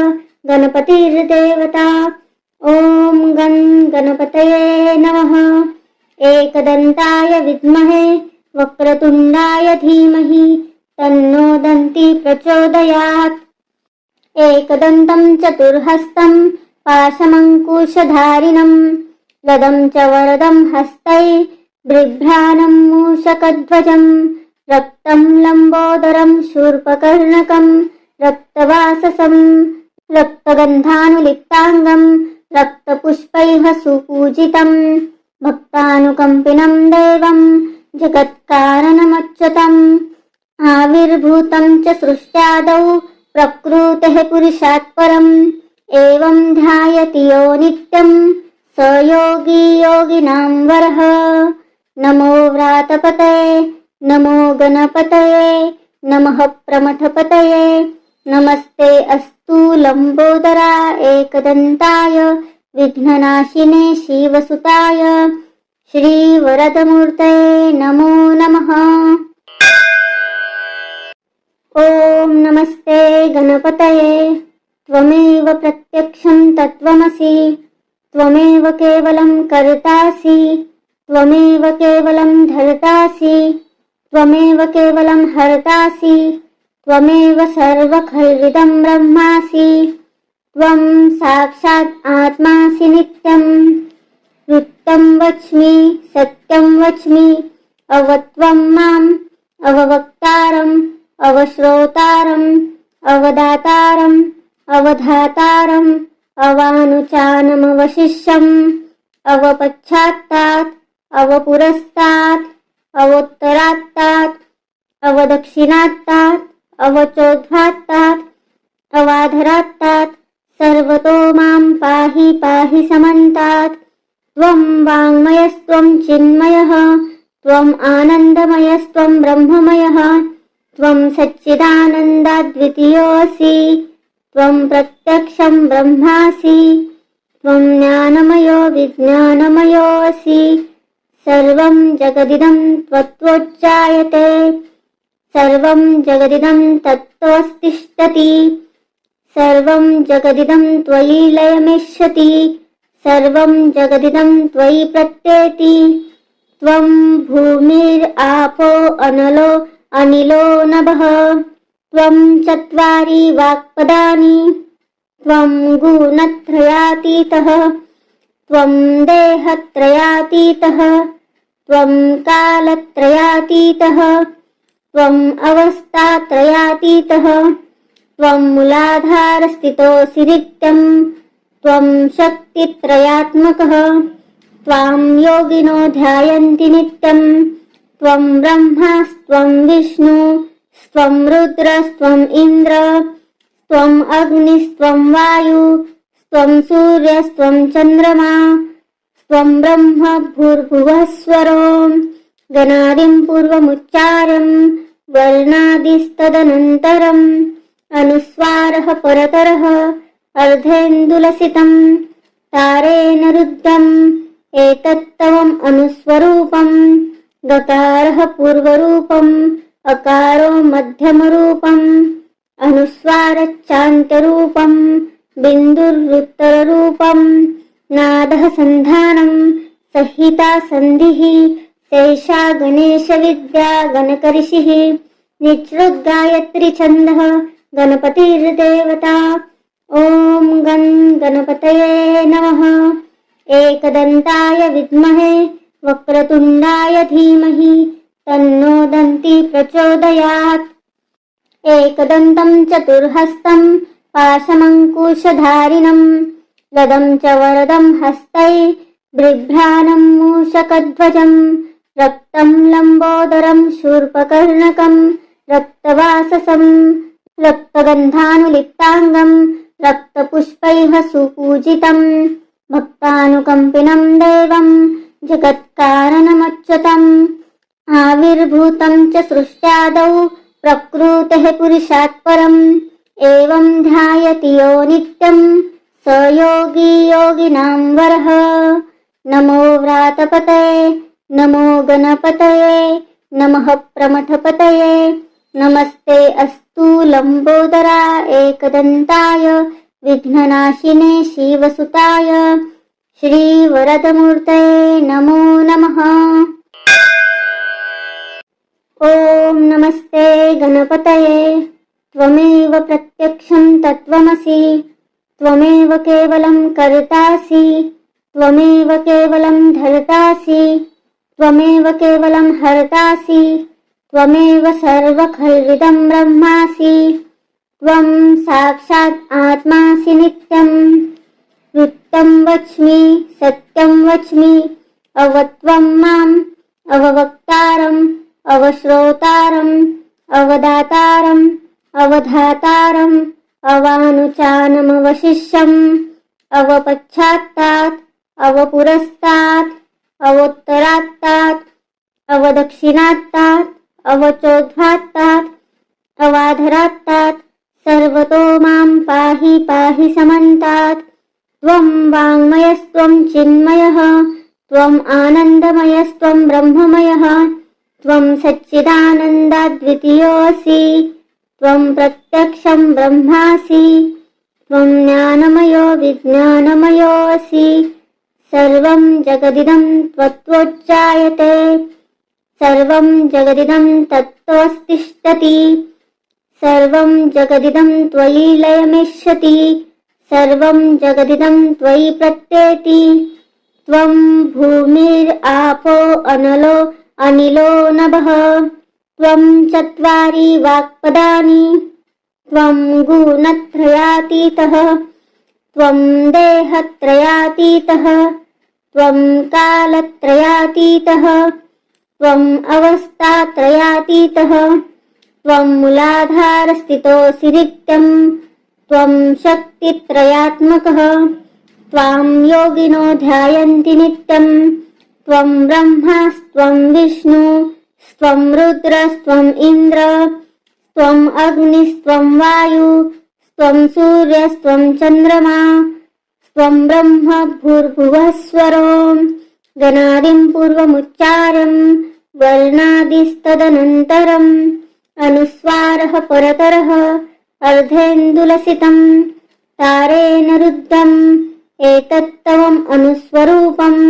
[SPEAKER 1] गणपतिर्देवता ॐ गं गणपतये नमः। एकदन्ताय विद्महे वक्रतुण्डाय धीमहि तन्नो दन्ती प्रचोदयात्। एकदन्तं चतुर्हस्तं पाशमङ्कुशधारिणं गदं च वरदं हस्तै बिभ्राणं मूषकध्वजं रक्तं लम्बोदरं शूर्पकर्णकं रक्तवाससं रक्तगन्धानुलिप्ताङ्गं रक्तपुष्पैः सुपूजितं भक्तानुकम्पिनं देवं जगत्कारणमच्युतम् आविर्भूतं च सृष्ट्यादौ प्रकृतेः पुरुषात् परम् एवं ध्यायति यो नित्यं स योगी योगिनां वरः। नमो व्रातपतये नमो गणपतये नमः प्रमथपतये नमस्ते अस्तु लम्बोदरा एकदन्ताय विघ्ननाशिने शिवसुताय श्रीवरदमूर्तये नमो नमः। ॐ नमस्ते गणपतये त्वमेव प्रत्यक्षं तत्त्वमसि त्वमेव केवलं कर्तासि त्वमेव केवलं धर्तासि त्वमेव केवलं हर्तासि त्वमेव सर्वखल्विदं ब्रह्मासि त्वं साक्षात् आत्मासि नित्यम् वृत्तं वच्मि सत्यं वच्मि अवत्वं माम् अववक्तारम् अवश्रोतारम् अवदातारम् अवधातारम् अवानुचानमवशिष्यम् अवपश्चात्तात् अवपुरस्तात् अवोत्तरात्तात् अवदक्षिणात्तात् अवचोद्धात्तात् अवाधरात्तात् सर्वतो मां पाहि पाहि समन्तात्। त्वं वाङ्मयस्त्वं चिन्मयः त्वम् आनन्दमयस्त्वं ब्रह्ममयः त्वं सच्चिदानन्दाद्वितीयोऽसि त्वं प्रत्यक्षं ब्रह्मासि त्वं ज्ञानमयो विज्ञानमयोऽसि सर्वं जगदिदं त्वत्तोच्चायते सर्वं जगदिदं तत्त्वस्तिष्ठति सर्वं जगदिदं त्वयि लयमिष्यति सर्वं जगदिदं त्वयि प्रत्येति त्वं भूमिरापो अनलो अनिलो नभः त्वं चत्वारि वाक्पदानि त्वं गुणत्रयातीतः त्वं देहत्रयातीतः त्वं कालत्रयातीतः त्वं अवस्थात्रयातीतः त्वं मूलाधारस्थितोऽसि नित्यम् त्वं शक्तित्रयात्मकः त्वां योगिनो ध्यायन्ति नित्यम् त्वं ब्रह्मास्त्वं विष्णुस्त्वं रुद्रस्त्वम् इन्द्र त्वम् अग्निस्त्वं वायुस्त्वं सूर्यस्त्वं चन्द्रमा त्वं ब्रह्म भूर्भुवः स्वरो गणादिं पूर्वमुच्चार्यं वर्णादिस्तदनन्तरम् अनुस्वारः परतरः अर्धेन्दुलसितं तारेण रुद्धम् एतत्तवम् अनुस्वरूपम् गकारः पूर्वरूपम् अकारो मध्यमरूपम् अनुस्वारच्चान्त्यरूपम् बिन्दुरुत्तररूपम् नादः सन्धानं संहिता सन्धिः शेषा गणेशविद्या गणकऋषिः निःसृद्गायत्री छन्दः गणपतिर्देवता। ॐ गं गणपतये नमः। एकदन्ताय विद्महे वक्रतुण्डाय धीमहि तन्नो दन्ती प्रचोदयात्। एकदन्तं चतुर्हस्तं पाशमङ्कुशधारिणं गदं च वरदं हस्तै बिभ्राणं मूषकध्वजं रक्तं लम्बोदरं शूर्पकर्णकं रक्तवाससं रक्तगन्धानुलिप्ताङ्गं रक्तपुष्पैः सुपूजितं भक्तानुकम्पिनं देवं जगत्कारणमच्युतम् आविर्भूतं च सृष्ट्यादौ प्रकृतेः पुरुषात् परम् एवं ध्यायति यो नित्यं स योगी योगिनां वरः। नमो व्रातपतये नमो गणपतये नमः प्रमथपतये नमस्ते अस्तु लम्बोदरा एकदन्ताय विघ्ननाशिने शिवसुताय श्रीवरदमूर्तये नमो नमः। ॐ नमस्ते गणपतये त्वमेव प्रत्यक्षं तत्त्वमसि त्वमेव केवलं कर्तासि त्वमेव केवलं धर्तासि त्वमेव केवलं हर्तासि त्वमेव सर्वखल्विदं ब्रह्मासि त्वं साक्षात् आत्मासि नित्यं वृत्तं वच्मि सत्यं वच्मि अवत्वं माम् अववक्तारम् अवश्रोतारम् अवदातारम् अवधातारम् अवानुचानमवशिष्यम् अवपश्चात्तात् अवपुरस्तात् अवोत्तरात्तात् अवदक्षिणात्तात् अवचोद्धात्तात् अवाधरात्तात् सर्वतो मां पाहि पाहि समन्तात्। त्वं वाङ्मयस्त्वं चिन्मयः त्वम् आनन्दमयस्त्वं ब्रह्ममयः त्वं सच्चिदानन्दाद्वितीयोऽसि त्वं प्रत्यक्षं ब्रह्मासि त्वं ज्ञानमयो विज्ञानमयोऽसि सर्वं जगदिदं त्वत्तोच्चायते सर्वं जगदिदं तत्त्वस्तिष्ठति सर्वं जगदिदं त्वयि लयमिष्यति सर्वं जगदिदं त्वयि प्रत्येति। त्वं भूमिरापो अनलो अनिलो नभः त्वं चत्वारि वाक्पदानि त्वं गुणत्रयातीतः त्वं देहत्रयातीतः त्वं कालत्रयातीतः त्वं अवस्थात्रयातीतः त्वं मूलाधारस्थितोऽसि नित्यं त्वं शक्तित्रयात्मकः त्वां योगिनो ध्यायन्ति नित्यं त्वं ब्रह्मास्त्वं विष्णुस्त्वं रुद्रस्त्वम् इन्द्र त्वम् अग्निस्त्वं वायुस्त्वं सूर्यस्त्वं चन्द्रमा त्वं ब्रह्म भूर्भुवः स्वरो गणादिं पूर्वमुच्चार्यं वर्णादिस्तदनन्तरम् अनुस्वारः परतरः अर्धेन्दुलसितं तारेण रुद्धम् एतत्तवम् अनुस्वरूपम्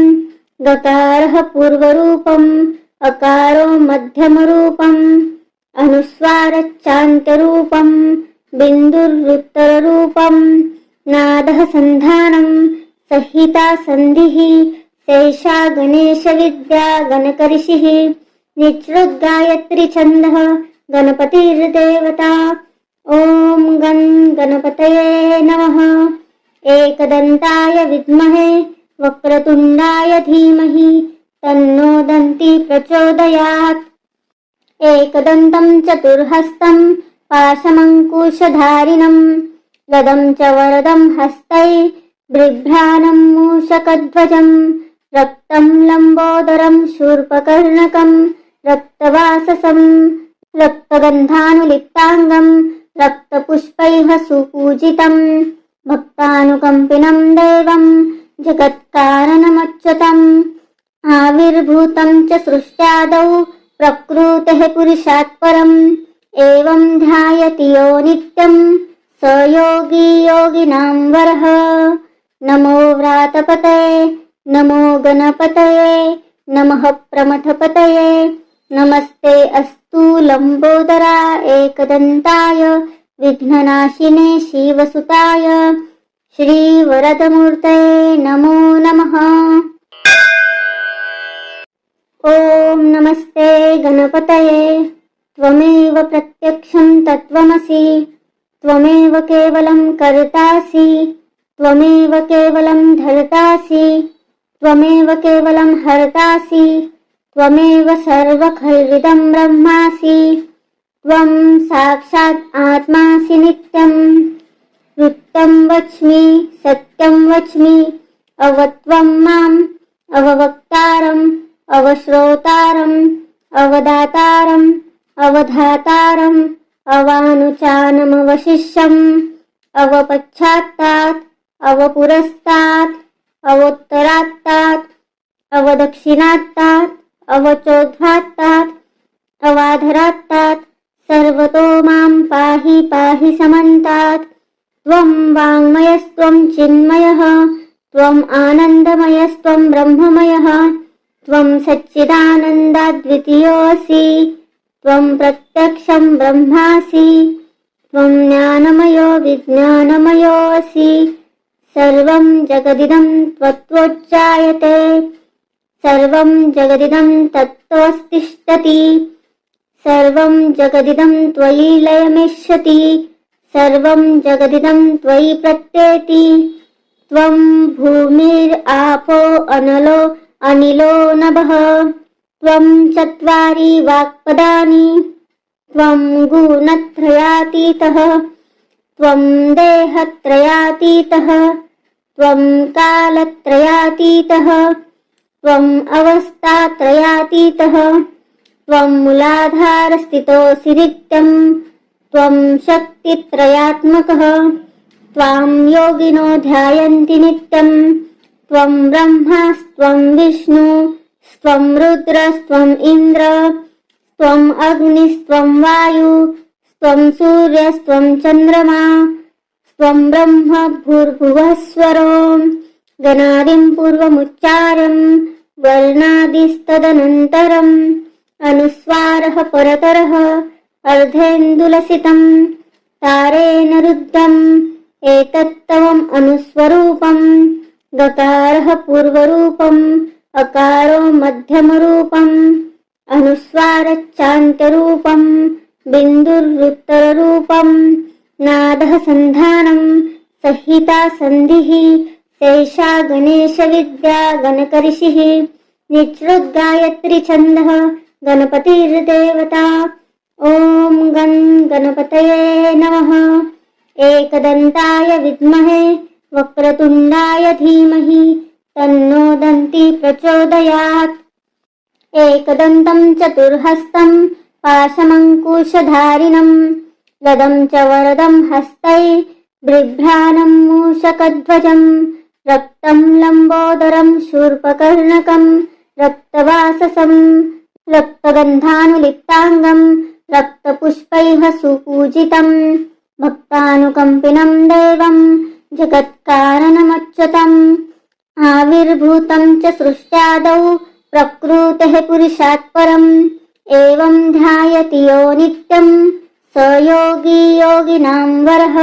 [SPEAKER 1] गकारः पूर्वरूपम् अकारो मध्यमरूपम् अनुस्वारच्चान्तरूपम् बिन्दुरुत्तररूपम् नादः सन्धानं संहिता सन्धिः शेषा गणेशविद्या गणकऋषिः निःसृद्गायत्री छन्दः गणपतिर्देवता। ॐ गं गणपतये नमः। एकदन्ताय विद्महे वक्रतुण्डाय धीमहि तन्नो दन्ती प्रचोदयात्। एकदन्तं चतुर्हस्तं पाशमङ्कुशधारिणं गदं च वरदं हस्तै बिभ्राणं मूषकध्वजं रक्तं लम्बोदरं शूर्पकर्णकं रक्तवाससं रक्तगन्धानुलिप्ताङ्गं रक्तपुष्पैः सुपूजितं भक्तानुकम्पिनं देवं जगत्कारणमच्युतम् आविर्भूतं च सृष्ट्यादौ प्रकृतेः पुरुषात् परम् एवं ध्यायति यो नित्यं स योगी योगिनां वरः। नमो व्रातपतये नमो गणपतये नमः प्रमथपतये नमस्ते अस्तु लंबोदरा एकदन्ताय विघ्ननाशिने शिवसुताय श्रीवरदमूर्तये नमो नमः। ॐ नमस्ते गणपतये त्वमेव प्रत्यक्षं तत्त्वमसि त्वमेव केवलं कर्तासि त्वमेव केवलं धर्तासि त्वमेव केवलं हर्तासि त्वमेव सर्वखल्विदं ब्रह्मासि त्वं साक्षात् आत्मासि नित्यं वृत्तं वच्मि सत्यं वच्मि अवत्वं माम् अववक्तारम् अवश्रोतारम् अवदातारम् अवधातारम् अवानुचानमवशिष्यम् अवपश्चात्तात् अवपुरस्तात् अवोत्तरात्तात् अवदक्षिणात्तात् अवचोद्धात्तात् अवाधरात्तात् सर्वतो मां पाहि पाहि समन्तात्। त्वं वाङ्मयस्त्वं चिन्मयः त्वम् आनन्दमयस्त्वं ब्रह्ममयः त्वं सच्चिदानन्दाद्वितीयोऽसि त्वं प्रत्यक्षं ब्रह्मासि त्वं ज्ञानमयो विज्ञानमयोऽसि सर्वं जगदिदं त्वत्तोच्चायते सर्वं जगदिदं तत्त्वस्तिष्ठति सर्वं जगदिदं त्वयि लयमिष्यति सर्वं जगदिदं त्वयि प्रत्येति त्वं भूमिरापो अनलो अनिलो नभः त्वं चत्वारि वाक्पदानि त्वं गुणत्रयातीतः त्वं देहत्रयातीतः त्वं कालत्रयातीतः त्वं अवस्थात्रयातीतः त्वं मूलाधारस्थितोऽसि नित्यं त्वं शक्तित्रयात्मकः त्वां योगिनो ध्यायन्ति नित्यं त्वं ब्रह्मास्त्वं विष्णुस्त्वं रुद्रस्त्वम् इन्द्र त्वम् अग्निस्त्वं वायुस्त्वं सूर्यस्त्वं चन्द्रमा त्वं ब्रह्म भूर्भुवः स्वरो गणादिं पूर्वमुच्चारं वर्णादिस्तदनन्तरम् अनुस्वारः परतरः अर्धेन्दुलसितं तारेण रुद्धम् एतत्तवम् अनुस्वरूपम् गकारः पूर्वरूपम् अकारो मध्यमरूपम् अनुस्वारच्चान्तरूपम् बिन्दुरुत्तररूपम् नादः सन्धानम् संहिता सन्धिः शेषा गणेशविद्या गणकऋषिः निःसृद्गायत्री छन्दः गणपतिर्देवता। ॐ गणपतये नमः। एकदन्ताय विद्महे वक्रतुण्डाय धीमहि तन्नो दन्ती प्रचोदयात्। एकदन्तं चतुर्हस्तं पाशमङ्कुशधारिणं गदं च वरदं हस्तै बिभ्राणं मूषकध्वजं रक्तं लम्बोदरं शूर्पकर्णकं रक्तवाससं रक्तगन्धानुलिप्ताङ्गं रक्तपुष्पैः सुपूजितं भक्तानुकम्पिनं देवं जगत्कारणमच्युतम् आविर्भूतं च सृष्ट्यादौ प्रकृतेः पुरुषात् परम् एवं ध्यायति यो नित्यं स योगी योगिनां वरः।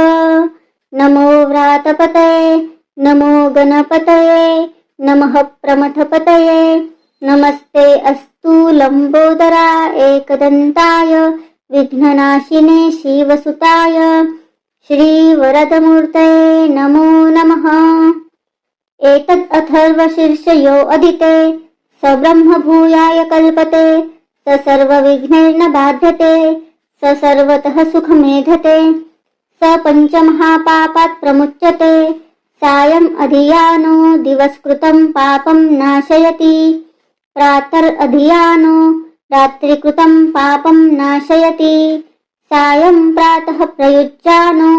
[SPEAKER 1] नमो व्रातपतये नमो गणपतये नमः प्रमथपतये नमस्ते अस्तु लंबोदरा एकदन्ताय विघ्ननाशिने शिवसुताय श्रीवरदमूर्तये नमो नमः। एतद् अथर्वशीर्षयो अदिते स ब्रह्म भूयाय कल्पते स सर्वविघ्नैर्न बाध्यते स सर्वतः सुखमेधते स पञ्चमहापापात् प्रमुच्यते सायम् अधियानो दिवस्कृतं पापं नाशयति प्रातरधियानो रात्रिकृतं पापं नाशयति सायं प्रातः प्रयुज्यानो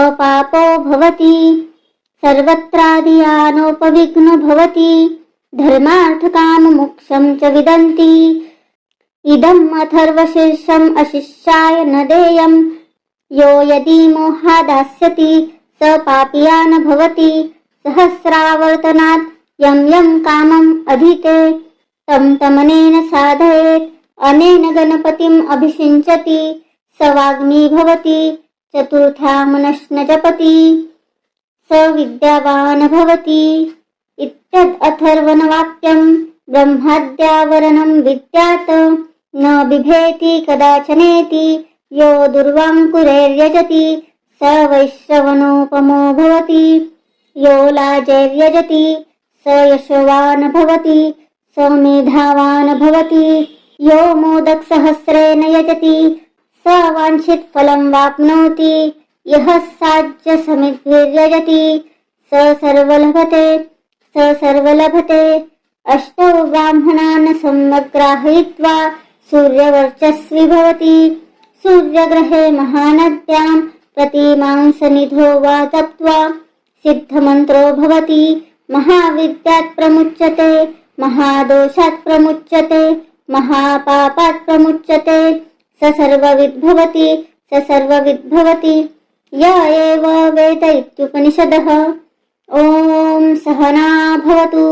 [SPEAKER 1] अपापो भवति सर्वत्राधियानोपविघ्नो भवति धर्मार्थकाममोक्षं च विदन्ति इदम् अथर्वशीर्षम् अशिष्याय न देयम् यो यदि मोहादास्यति स पापिया न भवति सहस्रावर्तनात् यं यं कामम् अधीते तं तमनेन साधयेत् अनेन गणपतिम् अभिषिञ्चति स वाग्मी भवति चतुर्थ्यामनश्न जपति स विद्यावान् भवति इत्यद् अथर्वणवाक्यं ब्रह्माद्यावरणं विद्यात् न बिभेति कदाचनेति यो दुर्वाङ्कुरैर्यजति स वैश्रवणोपमो भवति यो लाजैर्यजति स यशोवान् भवति स मेधावान् भवति यो मोदकसहस्रेण यजति स वाञ्छित फलं वाप्नोति यः साज्यसमिद्भिर्यजति स सर्वलभते अष्टौ ब्राह्मणान् सम्यग्राहयित्वा सूर्यवर्चस्वी भवति सूर्यग्रहे महानद्यां प्रतिमांसनिधो वा तप्त्वा सिद्धमन्त्रो भवति महाविद्यात् प्रमुच्यते महादोषात् प्रमुच्यते महापापात् प्रमुच्यते स सर्वविद् भवति य एव वेद इत्युपनिषदः। ॐ सहना भवतु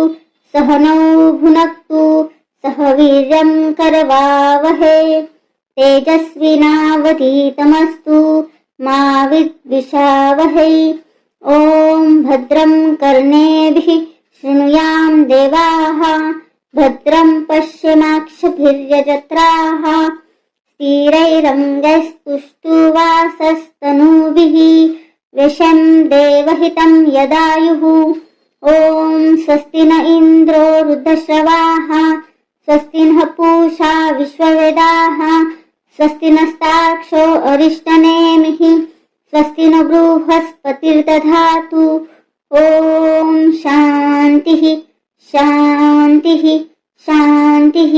[SPEAKER 1] सहनौ भुनक्तु सह वीर्यं करवावहे तेजस्विनावधीतमस्तु मा विद्विषावहै। ॐ भद्रं कर्णेभिः शृणुयाम देवाः भद्रं पश्येमाक्षभिर्यजत्राः स्थिरैरङ्गैस्तुष्टुवासस्तनूभिः विषं देवहितं यदायुः। ॐ स्वस्ति न इन्द्रो वृद्धश्रवाः स्वस्ति नः पूषा विश्ववेदाः स्वस्ति नस्तार्क्ष्यो अरिष्टनेमिः स्वस्ति न बृहस्पतिर्दधातु। ॐ शान्तिः शान्तिः शान्तिः।